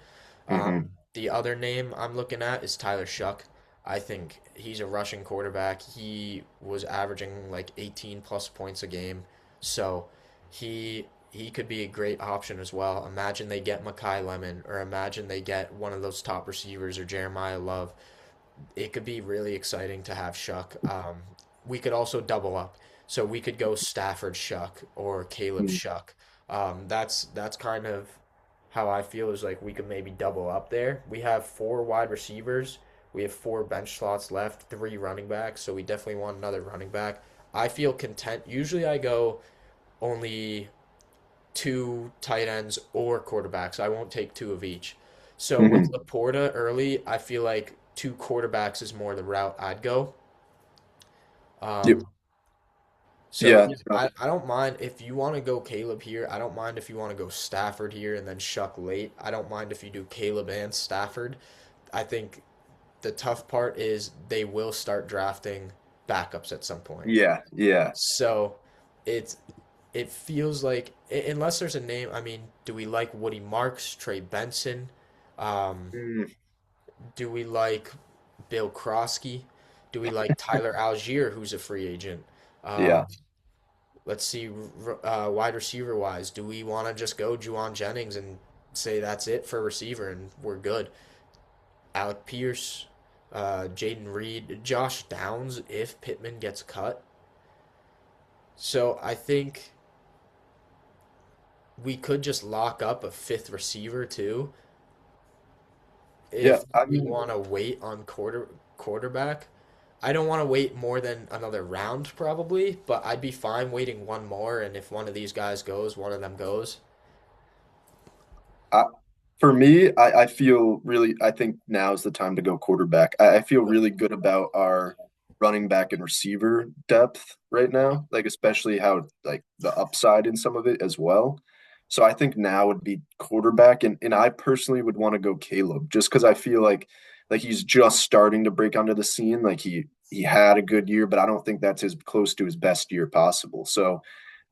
Hmm. The other name I'm looking at is Tyler Shuck. I think he's a rushing quarterback. He was averaging like 18 plus points a game, so he could be a great option as well. Imagine they get Makai Lemon, or imagine they get one of those top receivers or Jeremiah Love. It could be really exciting to have Shuck. We could also double up. So we could go Stafford Shuck or Caleb Shuck. That's kind of how I feel is like we could maybe double up there. We have four wide receivers. We have four bench slots left, three running backs. So we definitely want another running back. I feel content. Usually I go only two tight ends or quarterbacks. I won't take two of each. So with Hmm. Laporta early, I feel like two quarterbacks is more the route I'd go. Yep. Um, so Yeah. yeah, I don't mind if you want to go Caleb here. I don't mind if you want to go Stafford here and then Shuck late. I don't mind if you do Caleb and Stafford. I think the tough part is they will start drafting backups at some point. Yeah. Yeah. So it's it feels like unless there's a name, I mean, do we like Woody Marks, Trey Benson? Um, Mm, do we like Bill Krosky? Do we like Tyler Algier, who's a free agent? yeah. Um, let's see, wide receiver wise, do we want to just go Juwan Jennings and say that's it for receiver and we're good? Alec Pierce, Jaden Reed, Josh Downs if Pittman gets cut. So I think we could just lock up a fifth receiver too Yeah. if I we mean, want to wait on quarterback. I don't want to wait more than another round probably, but I'd be fine waiting one more and if one of these guys goes, one of them goes. I, for me, I feel really, I think now is the time to go quarterback. I feel really good about our running back and receiver depth right now, like especially how like the upside in some of it as well. So I think now would be quarterback, and I personally would want to go Caleb just because I feel like he's just starting to break onto the scene. Like he had a good year, but I don't think that's as close to his best year possible. So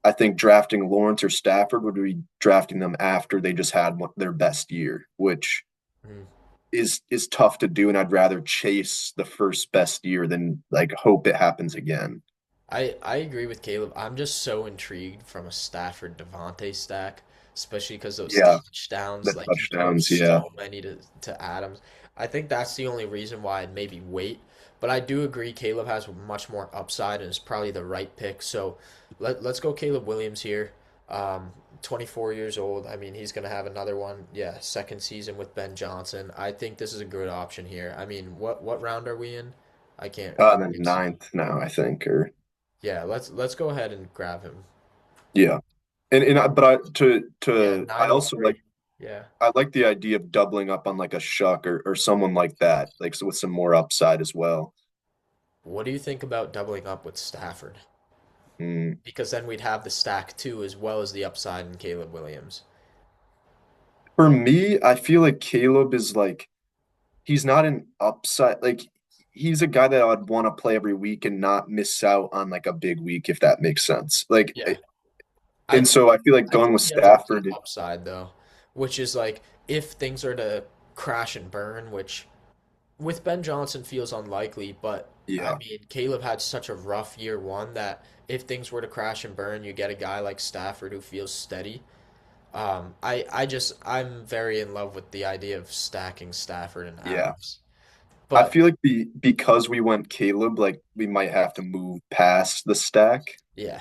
I think drafting Lawrence or Stafford would be drafting them after they just had their best year, which Mm. is tough to do, and I'd rather chase the first best year than like hope it happens again. I agree with Caleb. I'm just so intrigued from a Stafford Devontae stack, especially because those Yeah, touchdowns, the like he throws touchdowns, yeah. so many to Adams. I think that's the only reason why I'd maybe wait. But I do agree Caleb has much more upside and is probably the right pick. So let's go Caleb Williams here. 24 years old. I mean, he's gonna have another one. Yeah, second season with Ben Johnson. I think this is a good option here. I mean, what round are we in? I The can't see. ninth now, I think, or Yeah, let's go ahead and grab him. yeah. And but I Yeah, to I also 903. Yeah. I like the idea of doubling up on like a Shuck or someone like that, like so with some more upside as well. What do you think about doubling up with Stafford? Mm. Because then we'd have the stack too, as well as the upside in Caleb Williams. For me, I feel like Caleb is like he's not an upside like he's a guy that I'd want to play every week and not miss out on like a big week if that makes sense. Like Yeah. I and think so I feel like I going think with he has a good Stafford, upside though, which is like if things are to crash and burn, which with Ben Johnson feels unlikely, but I yeah, mean Caleb had such a rough year one that if things were to crash and burn, you get a guy like Stafford who feels steady. I'm very in love with the idea of stacking Stafford and yeah. Adams. I But feel like because we went Caleb, like we might have to move past the stack. yeah,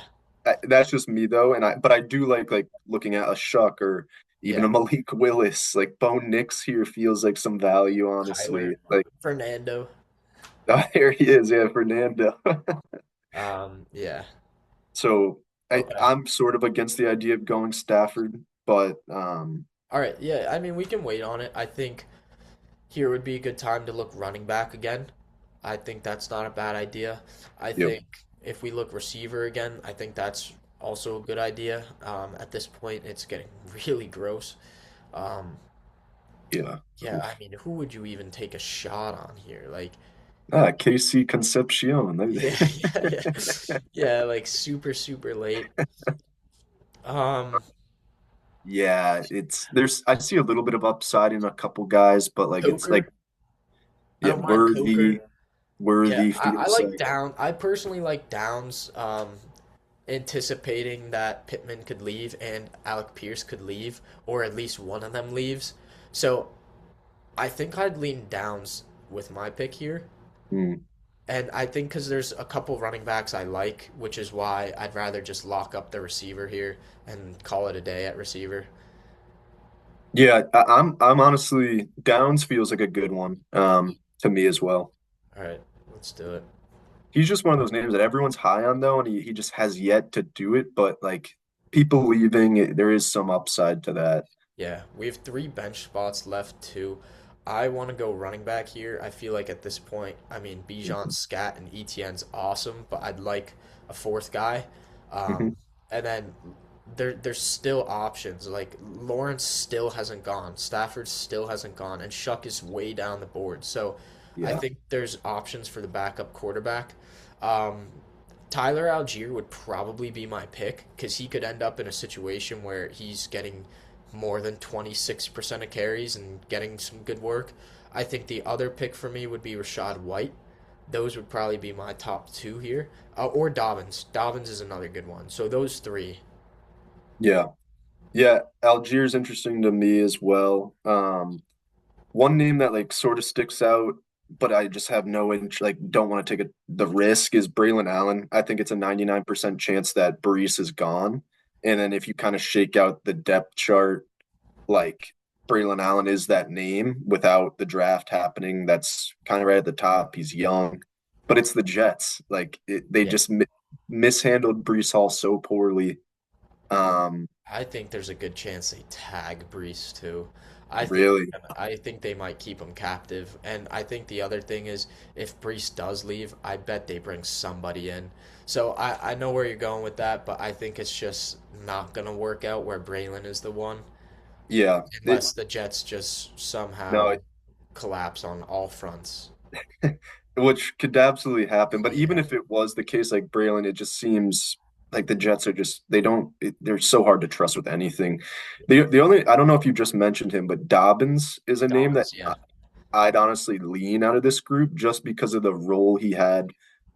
That's just me though, and I do like looking at a Shuck or even yeah, a Malik Willis. Like Bo Nix here feels like some value, Kyler, honestly. Like Fernando. there he is, yeah, Fernando. Yeah. So Okay. I'm sort of against the idea of going Stafford, but All right. Yeah. I mean, we can wait on it. I think here would be a good time to look running back again. I think that's not a bad idea. I yep, think if we look receiver again, I think that's also a good idea. At this point, it's getting really gross. Um, yeah. yeah. I mean, who would you even take a shot on here? Like, KC Concepcion. yeah, yeah, yeah, yeah. Like super late. Um, Yeah, it's there's I see a little bit of upside in a couple guys, but like it's like Coker. I yeah, don't mind Coker. Yeah, Worthy I feels like like Down. I personally like Downs, anticipating that Pittman could leave and Alec Pierce could leave, or at least one of them leaves. So I think I'd lean Downs with my pick here. hmm. And I think because there's a couple running backs I like, which is why I'd rather just lock up the receiver here and call it a day at receiver. Yeah, I'm honestly Downs feels like a good one to me as well. All right, let's do it. He's just one of those names that everyone's high on though, and he just has yet to do it. But like people leaving, there is some upside to that. Yeah, we have three bench spots left too. I want to go running back here. I feel like at this point, I mean, Bijan, Scat, and ETN's awesome, but I'd like a fourth guy. Mhm. Um, and then there's still options. Like Lawrence still hasn't gone, Stafford still hasn't gone, and Shuck is way down the board. So I Yeah. think there's options for the backup quarterback. Um, Tyler Algier would probably be my pick because he could end up in a situation where he's getting more than 26% of carries and getting some good work. I think the other pick for me would be Rashad White. Those would probably be my top two here. Or Dobbins. Dobbins is another good one. So those three. Yeah. Yeah. Algiers interesting to me as well. One name that like sort of sticks out, but I just have no int like don't want to take the risk is Braylon Allen. I think it's a 99% chance that Brees is gone. And then if you kind of shake out the depth chart, like Braylon Allen is that name without the draft happening. That's kind of right at the top. He's young, but it's the Jets. They Yeah. just mishandled Brees Hall so poorly. Um, I think there's a good chance they tag Brees too. Really? I think they might keep him captive. And I think the other thing is if Brees does leave, I bet they bring somebody in. So I know where you're going with that, but I think it's just not gonna work out where Braylon is the one Yeah. unless the Jets just No, somehow collapse on all fronts. which could absolutely happen. But even Yeah. if it was the case, like Braylon, it just seems like the Jets are just they don't they're so hard to trust with anything. The only I don't know if you just mentioned him, but Dobbins is a name that Dobbins, yeah. I'd honestly lean out of this group just because of the role he had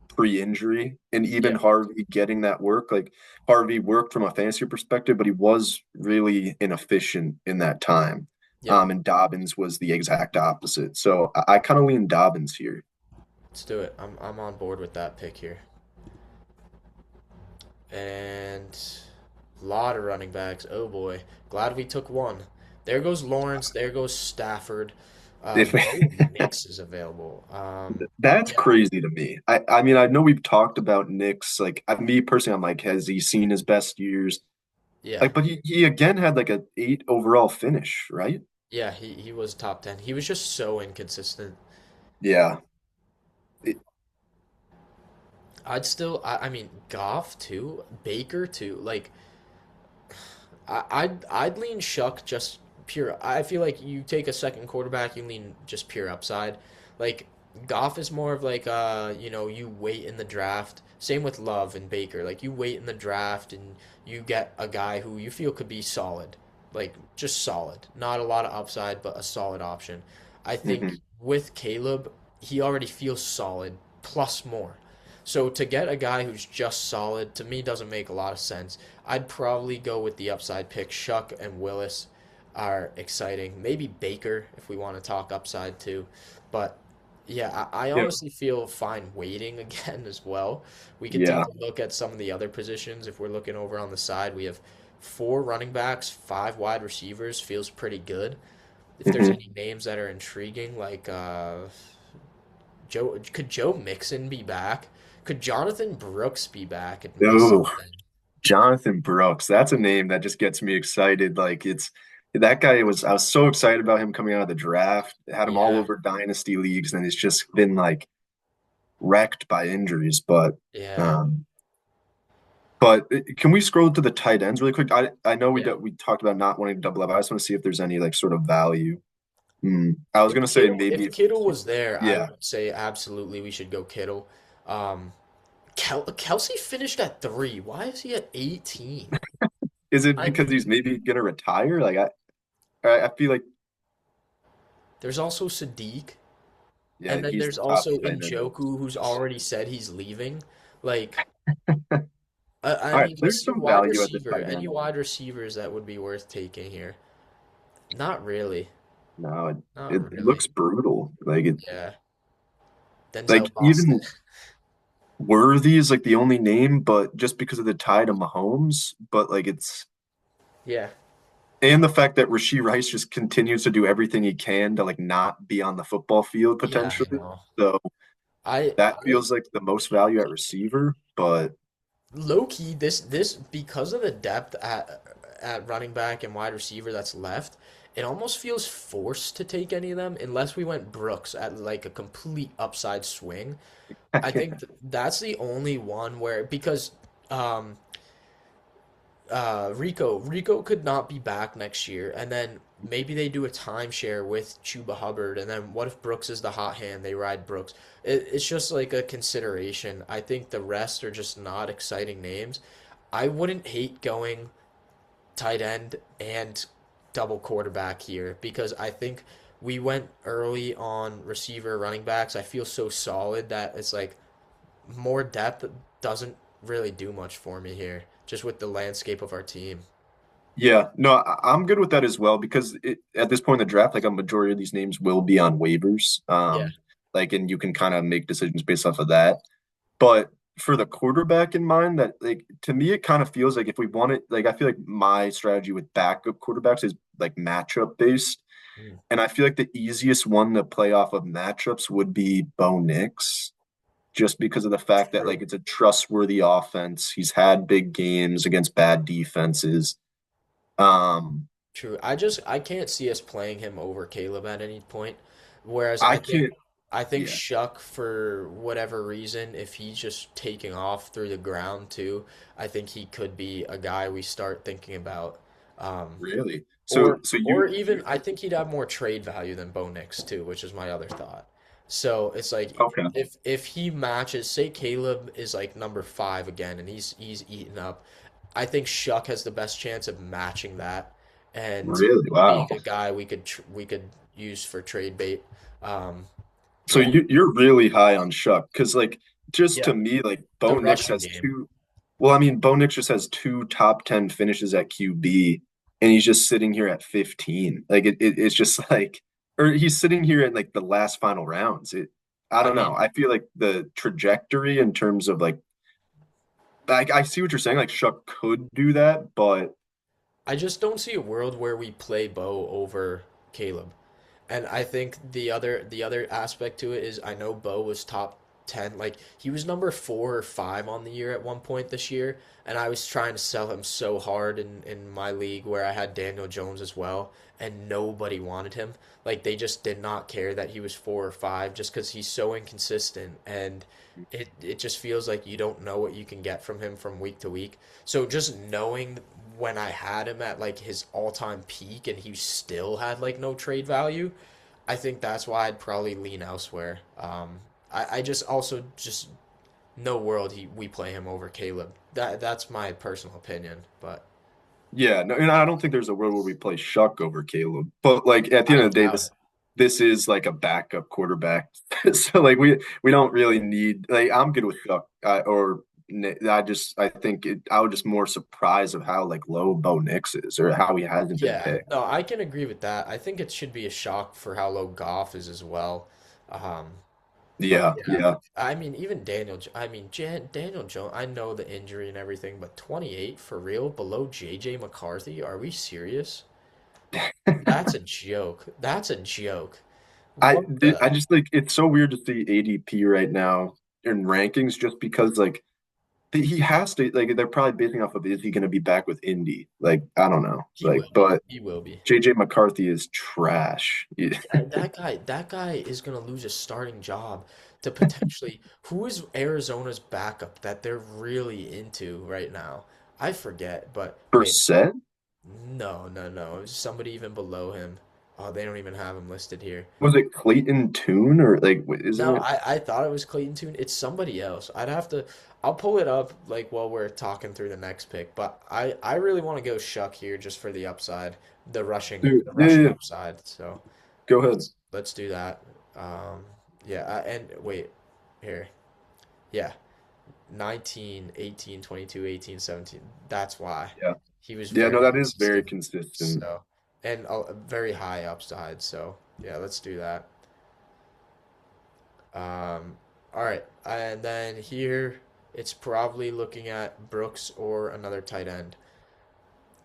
pre-injury and even Yeah. Harvey getting that work. Like Harvey worked from a fantasy perspective, but he was really inefficient in that time. Yep. And Dobbins was the exact opposite. So I kind of lean Dobbins here. Let's do it. I'm on board with that pick here. And a lot of running backs. Oh boy. Glad we took one. There goes Lawrence. There goes Stafford. If Joe Mix is available. That's Yeah. crazy to me. I mean, I know we've talked about Knicks. Like me personally, I'm like, has he seen his best years? Yeah. Like, but he again had like a 8 overall finish, right? Yeah, he was top 10. He was just so inconsistent. Yeah. I mean, Goff too, Baker too. Like, I'd lean Shuck just pure. I feel like you take a second quarterback, you lean just pure upside. Like Goff is more of like you wait in the draft. Same with Love and Baker. Like you wait in the draft and you get a guy who you feel could be solid. Like just solid. Not a lot of upside, but a solid option. I think Mhm. with Caleb, he already feels solid plus more. So to get a guy who's just solid to me doesn't make a lot of sense. I'd probably go with the upside pick. Shuck and Willis are exciting. Maybe Baker if we want to talk upside too. But yeah, I Yeah. honestly feel fine waiting again as well. We could take Yeah. a look at some of the other positions. If we're looking over on the side, we have four running backs, five wide receivers. Feels pretty good. If there's Mhm. any names that are intriguing, like could Joe Mixon be back? Could Jonathan Brooks be back and be Oh, something? Jonathan Brooks. That's a name that just gets me excited. Like it's that guy was I was so excited about him coming out of the draft. Had him all Yeah, over dynasty leagues, and he's just been like wrecked by injuries. yeah, Um, but can we scroll to the tight ends really quick? I know yeah. we talked about not wanting to double up. I just want to see if there's any like sort of value. I was gonna say maybe If Kittle was there, I yeah. would say absolutely we should go Kittle. Um, Kelsey finished at 3. Why is he at 18? Is it I because he's maybe gonna retire? Like I feel like There's also Sadiq, yeah, and then he's there's the top also tight end. Njoku, who's already said he's leaving. Like, I All right, mean, let's there's see some value at the tight Any end. wide receivers that would be worth taking here? Not really. No, Not it really. looks brutal. Yeah. Denzel Like Boston. even Worthy is like the only name, but just because of the tie to Mahomes, but like it's Yeah. and the fact that Rashee Rice just continues to do everything he can to like not be on the football field Yeah, I potentially. know. So I that feels like the most value at receiver, but low key this because of the depth at running back and wide receiver that's left, it almost feels forced to take any of them unless we went Brooks at like a complete upside swing. I think that's the only one where because um Rico could not be back next year, and then maybe they do a timeshare with Chuba Hubbard, and then what if Brooks is the hot hand? They ride Brooks. It's just like a consideration. I think the rest are just not exciting names. I wouldn't hate going tight end and double quarterback here because I think we went early on receiver running backs. I feel so solid that it's like more depth doesn't really do much for me here, just with the landscape of our team. yeah, no, I'm good with that as well because at this point in the draft, like a majority of these names will be on waivers. Yeah. Like, and you can kind of make decisions based off of that. But for the quarterback in mind, that like to me, it kind of feels like if we want it, like I feel like my strategy with backup quarterbacks is like matchup based. Mm. And I feel like the easiest one to play off of matchups would be Bo Nix, just because of the fact that like True. it's a trustworthy offense. He's had big games against bad defenses. True. I can't see us playing him over Caleb at any point. Whereas I can't. I think Yeah, Shuck, for whatever reason, if he's just taking off through the ground too, I think he could be a guy we start thinking about. Um, really. So or so or you even I think think he'd have more trade value than Bo Nix too, which is my other thought. So it's like okay? if he matches, say Caleb is like number five again, and he's eaten up. I think Shuck has the best chance of matching that and Really? being Wow. a guy we could use for trade bait. Um, So yeah, you're really high on Shuck because like just yeah, to me like the Bo Nix rushing has game. two. Well, I mean Bo Nix just has two top 10 finishes at QB, and he's just sitting here at 15. Like it's just like, or he's sitting here at like the last final rounds. I I don't know. mean, I feel like the trajectory in terms of like I see what you're saying. Like Shuck could do that, but I just don't see a world where we play Bo over Caleb. And I think the other aspect to it is I know Bo was top 10, like he was number 4 or 5 on the year at one point this year, and I was trying to sell him so hard in my league where I had Daniel Jones as well, and nobody wanted him. Like they just did not care that he was 4 or 5 just because he's so inconsistent, and it just feels like you don't know what you can get from him from week to week. So just knowing when I had him at like his all-time peak and he still had like no trade value, I think that's why I'd probably lean elsewhere. I just also just no world we play him over Caleb. That's my personal opinion, but yeah, no, and I don't think there's a world where we play Shuck over Caleb. But like at the end I of the day, doubt it. this is like a backup quarterback. So like we don't really need like I'm good with Shuck or I think I was just more surprised of how like low Bo Nix is or how he hasn't been Yeah, picked. no, I can agree with that. I think it should be a shock for how low Goff is as well. Um, but Yeah, yeah, yeah. I mean, even Daniel Jones. I know the injury and everything, but 28 for real, below JJ McCarthy. Are we serious? That's a joke. That's a joke. What I the? just like it's so weird to see ADP right now in rankings just because like he has to like they're probably basing off of is he going to be back with Indy? Like I don't know. He Like will be. but He will be. JJ McCarthy is trash. That guy is gonna lose a starting job to potentially who is Arizona's backup that they're really into right now? I forget, but wait, Percent? no. It was somebody even below him. Oh, they don't even have him listed here. Was it Clayton Tune or like isn't No, it? I thought it was Clayton Tune. It's somebody else. I'll pull it up like while we're talking through the next pick, but I really want to go Shuck here just for the upside, Dude, the yeah, yeah, rushing yeah. upside. So Go ahead. let's do that. Yeah, and wait, here. Yeah, 19, 18, 22, 18, 17. That's why. Yeah. He was Yeah, no, very that is very consistent. consistent. So, and a very high upside. So, yeah, let's do that. All right, and then here it's probably looking at Brooks or another tight end.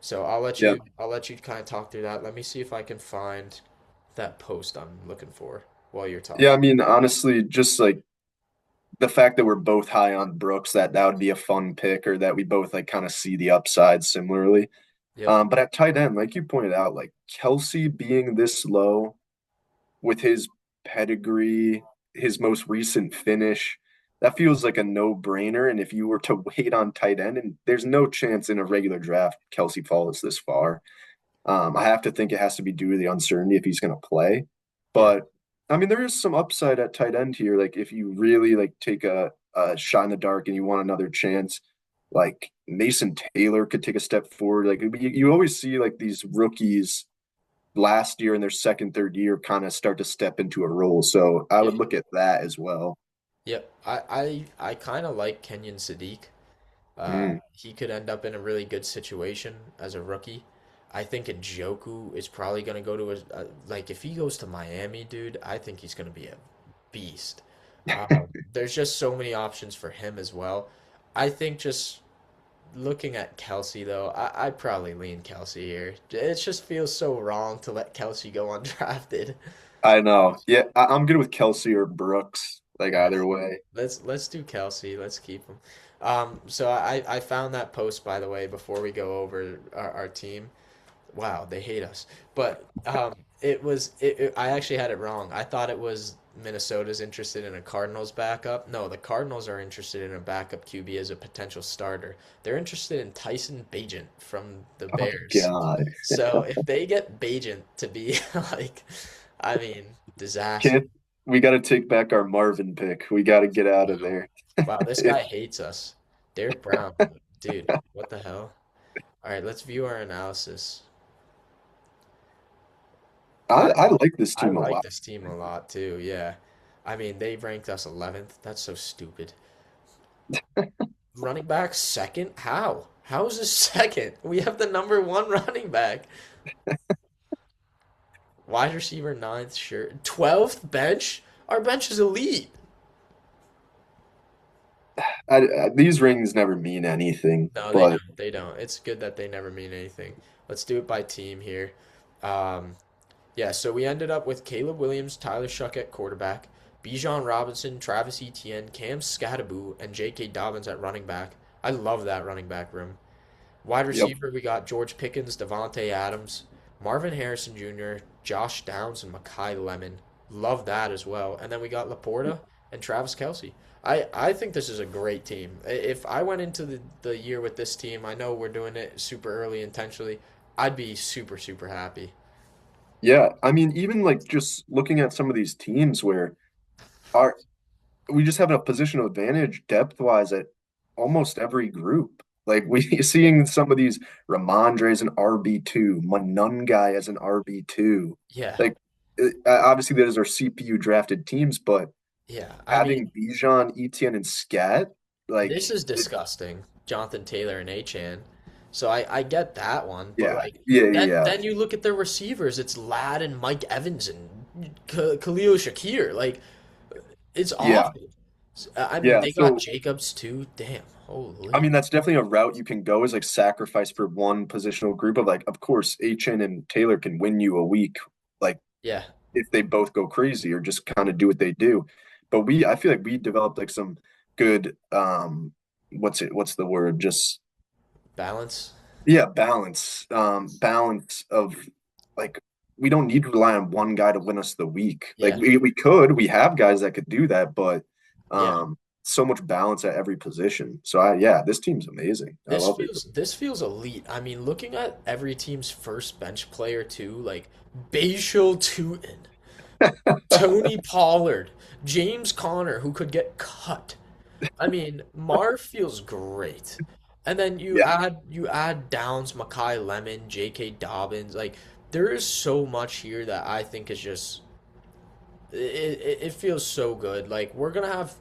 So Yeah. I'll let you kind of talk through that. Let me see if I can find that post I'm looking for while you're Yeah, I talking. mean, honestly, just like the fact that we're both high on Brooks, that would be a fun pick, or that we both like kind of see the upside similarly. Yep. But at tight end, like you pointed out, like Kelsey being this low with his pedigree, his most recent finish, that feels like a no-brainer. And if you were to wait on tight end, and there's no chance in a regular draft Kelsey falls this far. I have to think it has to be due to the uncertainty if he's going to play. Yeah. But I mean, there is some upside at tight end here. Like if you really like take a shot in the dark and you want another chance, like Mason Taylor could take a step forward. Like you always see like these rookies last year in their second, third year kind of start to step into a role. So I Yeah. would look at that as well. Yep. I kind of like Kenyon Sadiq. Mm, He could end up in a really good situation as a rookie. I think Njoku is probably going to go to like if he goes to Miami, dude, I think he's going to be a beast. There's just so many options for him as well. I think just looking at Kelsey though, I'd probably lean Kelsey here. It just feels so wrong to let Kelsey go undrafted. I know. Yeah, I'm good with Kelsey or Brooks, like Yeah. either way. Let's do Kelsey. Let's keep him. So I found that post by the way before we go over our team. Wow, they hate us. But I actually had it wrong. I thought it was Minnesota's interested in a Cardinals backup. No, the Cardinals are interested in a backup QB as a potential starter. They're interested in Tyson Bagent from the Oh Bears. God. So if they get Bagent to be like, I mean, disaster. Can't we got to take back our Marvin pick. We got to get out of Wow. there. Wow, this guy hates us. Derek Brown, dude, what the hell? All right, let's view our analysis. I I like this I team a like lot. this team a lot too. Yeah. I mean, they ranked us 11th. That's so stupid. Running back second? How? How is this second? We have the number one running back. Wide receiver ninth, sure. 12th bench? Our bench is elite. These rings never mean anything, No, they but don't. They don't. It's good that they never mean anything. Let's do it by team here. Um, Yeah, so we ended up with Caleb Williams, Tyler Shuck at quarterback, Bijan Robinson, Travis Etienne, Cam Scattaboo, and J.K. Dobbins at running back. I love that running back room. Wide yep. receiver, we got George Pickens, Devontae Adams, Marvin Harrison Jr., Josh Downs, and Makai Lemon. Love that as well. And then we got Laporta and Travis Kelsey. I think this is a great team. If I went into the year with this team, I know we're doing it super early intentionally. I'd be super, super happy. Yeah, I mean, even like just looking at some of these teams where our we just have a position of advantage depth wise at almost every group. Like we seeing some of these Ramondre as an RB2, Manungai as an RB2. Yeah, Like obviously those are CPU drafted teams, but yeah. I mean, having Bijan, Etienne, and Scat, like this is it, disgusting. Jonathan Taylor and Achan. So I get that one, but yeah, like yeah, then yeah, then you look at their receivers. It's Ladd and Mike Evans and Khalil Shakir. Like it's yeah, awful. I mean, yeah. they got So Jacobs too. Damn, I holy. mean, that's definitely a route you can go is like sacrifice for one positional group of like, of course, HN and Taylor can win you a week, like Yeah, if they both go crazy or just kind of do what they do. But I feel like we developed like some good, what's the word? Just balance. yeah, balance of like we don't need to rely on one guy to win us the week. Like Yeah, we have guys that could do that, but yeah. so much balance at every position. So yeah, this team's amazing. I love it. This feels elite. I mean, looking at every team's first bench player too, like Bashal Tutin, Tony Pollard, James Conner, who could get cut. I mean, Marv feels great. And then Yeah. you add Downs, Makai Lemon, J.K. Dobbins. Like there is so much here that I think is just it feels so good. Like we're gonna have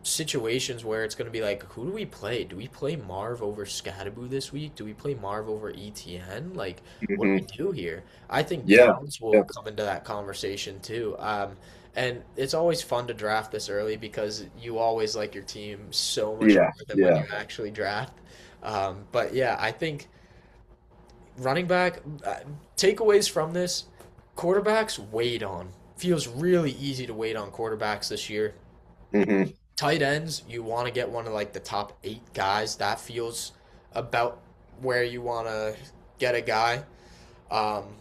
situations where it's gonna be like, who do we play? Do we play Marv over Scattaboo this week? Do we play Marv over ETN? Like, what do we Hmm. do here? I think Yeah. Downs will Yeah. come into that conversation too. And it's always fun to draft this early because you always like your team so much Yeah. more than when Yeah. you actually draft. But yeah, I think running back takeaways from this: quarterbacks wait on. Feels really easy to wait on quarterbacks this year. Hmm. Tight ends, you want to get one of like the top 8 guys. That feels about where you want to get a guy. Um,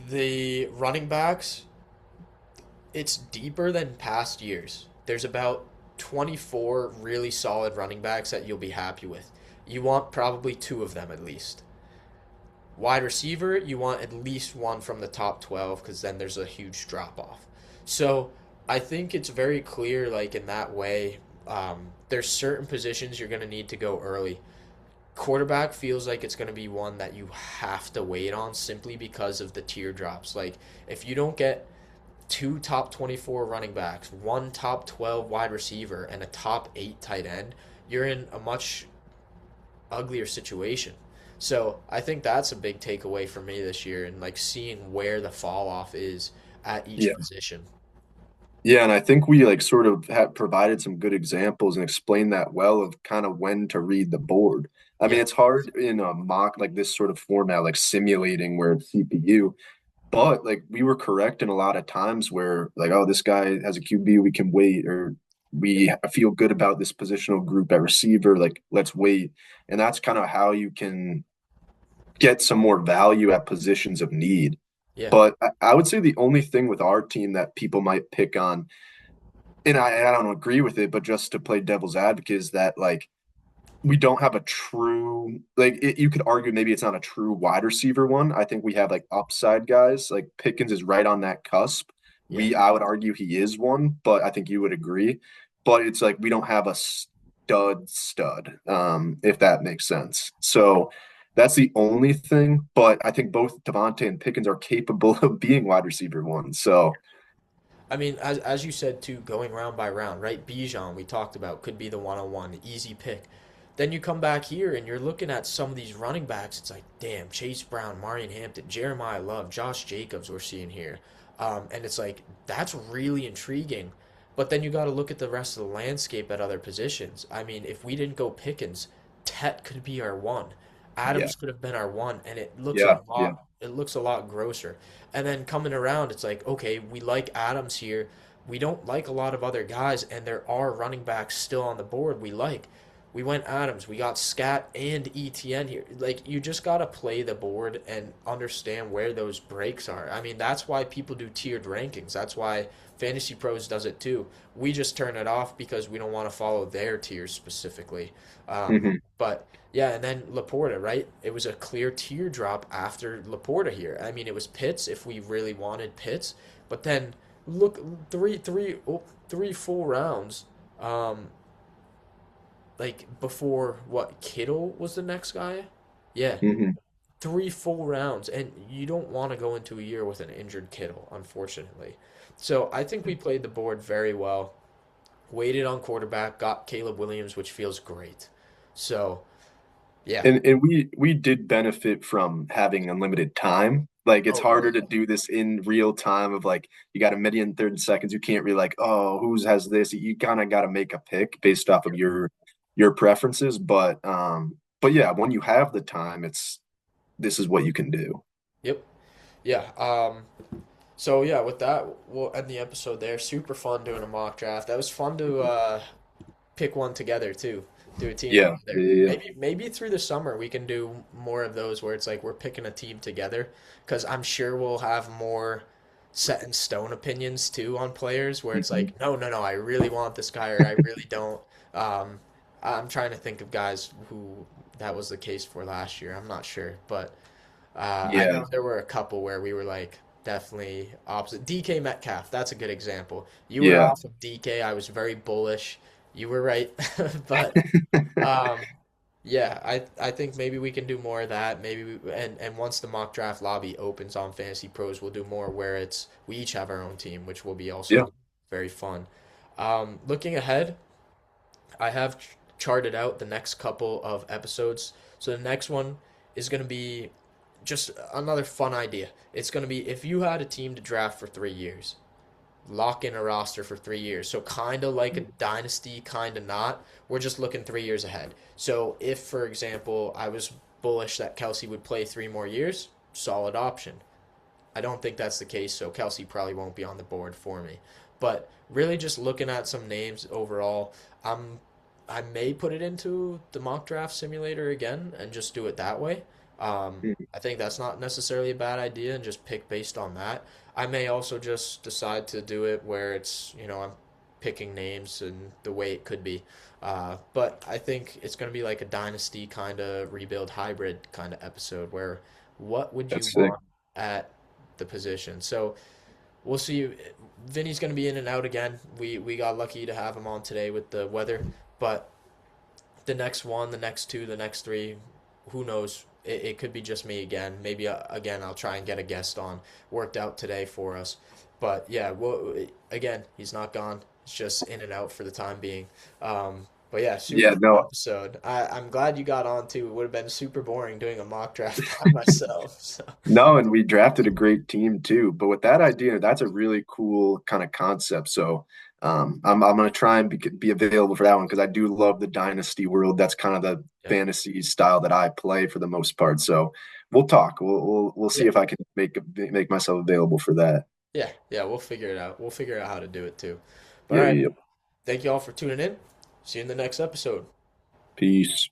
the running backs, it's deeper than past years. There's about 24 really solid running backs that you'll be happy with. You want probably two of them at least. Wide receiver, you want at least one from the top 12 because then there's a huge drop off. So I think it's very clear, like in that way, there's certain positions you're going to need to go early. Quarterback feels like it's going to be one that you have to wait on simply because of the teardrops. Like if you don't get two top 24 running backs, one top 12 wide receiver, and a top 8 tight end, you're in a much uglier situation. So I think that's a big takeaway for me this year, and like seeing where the fall off is at each Yeah. position. Yeah, and I think we like sort of have provided some good examples and explained that well of kind of when to read the board. I mean, Yeah, it's hard in a mock like this sort of format, like simulating where it's CPU, but like we were correct in a lot of times where like, oh, this guy has a QB, we can wait, or yeah, we feel good about this positional group at receiver, like let's wait. And that's kind of how you can get some more value at positions of need. Yeah, But I would say the only thing with our team that people might pick on, and I don't agree with it, but just to play devil's advocate, is that like we don't have a true you could argue maybe it's not a true wide receiver one. I think we have like upside guys. Like Pickens is right on that cusp. yeah. I would argue he is one, but I think you would agree. But it's like we don't have a stud, if that makes sense. So that's the only thing. But I think both Devontae and Pickens are capable of being wide receiver one. So I mean, as you said too, going round by round, right? Bijan, we talked about, could be the 101, easy pick. Then you come back here and you're looking at some of these running backs. It's like, damn, Chase Brown, Marion Hampton, Jeremiah Love, Josh Jacobs, we're seeing here. And it's like, that's really intriguing. But then you got to look at the rest of the landscape at other positions. I mean, if we didn't go Pickens, Tet could be our one. yeah, Adams could have been our one, and it looks a yeah, yeah. lot. It looks a lot grosser. And then coming around, it's like, okay, we like Adams here. We don't like a lot of other guys, and there are running backs still on the board we like. We went Adams, we got Scat and ETN here. Like, you just got to play the board and understand where those breaks are. I mean, that's why people do tiered rankings. That's why Fantasy Pros does it too. We just turn it off because we don't want to follow their tiers specifically. Hmm. But yeah, and then Laporta, right? It was a clear teardrop after Laporta here. I mean, it was Pitts if we really wanted Pitts, but then look, three full rounds, um, like before what Kittle was the next guy. Yeah, Hmm. three full rounds, and you don't want to go into a year with an injured Kittle, unfortunately. So I think we played the board very well. Waited on quarterback, got Caleb Williams, which feels great. So yeah. And we did benefit from having unlimited time. Like it's Oh yeah. harder to do this in real time of like you got a million and 30 seconds. You can't really like, oh, who's has this? You kind of got to make a pick based off of your preferences. But yeah, when you have the time, it's this is what you can do. Yep. Yeah. So yeah, with that, we'll end the episode there. Super fun doing a mock draft. That was fun to pick one together too. Do a team Yeah, together. yeah, yeah. Maybe through the summer we can do more of those where it's like we're picking a team together because I'm sure we'll have more set in stone opinions too on players where it's Mhm. like no, I really want this guy or I really don't. Um, I'm trying to think of guys who that was the case for last year. I'm not sure, but I Yeah, know there were a couple where we were like definitely opposite. DK Metcalf, that's a good example. You were yeah. off of DK. I was very bullish. You were right, but um, yeah, I think maybe we can do more of that. Maybe and once the mock draft lobby opens on Fantasy Pros, we'll do more where it's we each have our own team, which will be Yeah, also very fun. Looking ahead, I have charted out the next couple of episodes. So the next one is going to be just another fun idea. It's going to be if you had a team to draft for 3 years, lock in a roster for 3 years. So kind of like a dynasty, kind of not. We're just looking 3 years ahead. So if, for example, I was bullish that Kelsey would play 3 more years, solid option. I don't think that's the case, so Kelsey probably won't be on the board for me. But really, just looking at some names overall, I'm I may put it into the mock draft simulator again and just do it that way. Mhm. I think that's not necessarily a bad idea and just pick based on that. I may also just decide to do it where it's, I'm picking names and the way it could be. But I think it's going to be like a dynasty kind of rebuild hybrid kind of episode where what would you that's sick. want at the position? So we'll see. Vinny's going to be in and out again. We got lucky to have him on today with the weather, but the next one, the next two, the next three, who knows? It could be just me again. Maybe again I'll try and get a guest on. Worked out today for us, but yeah. Well, again he's not gone. It's just in and out for the time being. But yeah, super Yeah, fun no, episode. I'm glad you got on too. It would have been super boring doing a mock draft by myself. So no, and we drafted a great team too. But with that idea, that's a really cool kind of concept. So I'm gonna try and be available for that one because I do love the dynasty world. That's kind of the yeah, fantasy style that I play for the most part. So we'll talk. We'll see yeah, if I can make myself available for that. yeah. We'll figure it out. We'll figure out how to do it too. But all Yeah, right, yeah. thank you all for tuning in. See you in the next episode. Peace.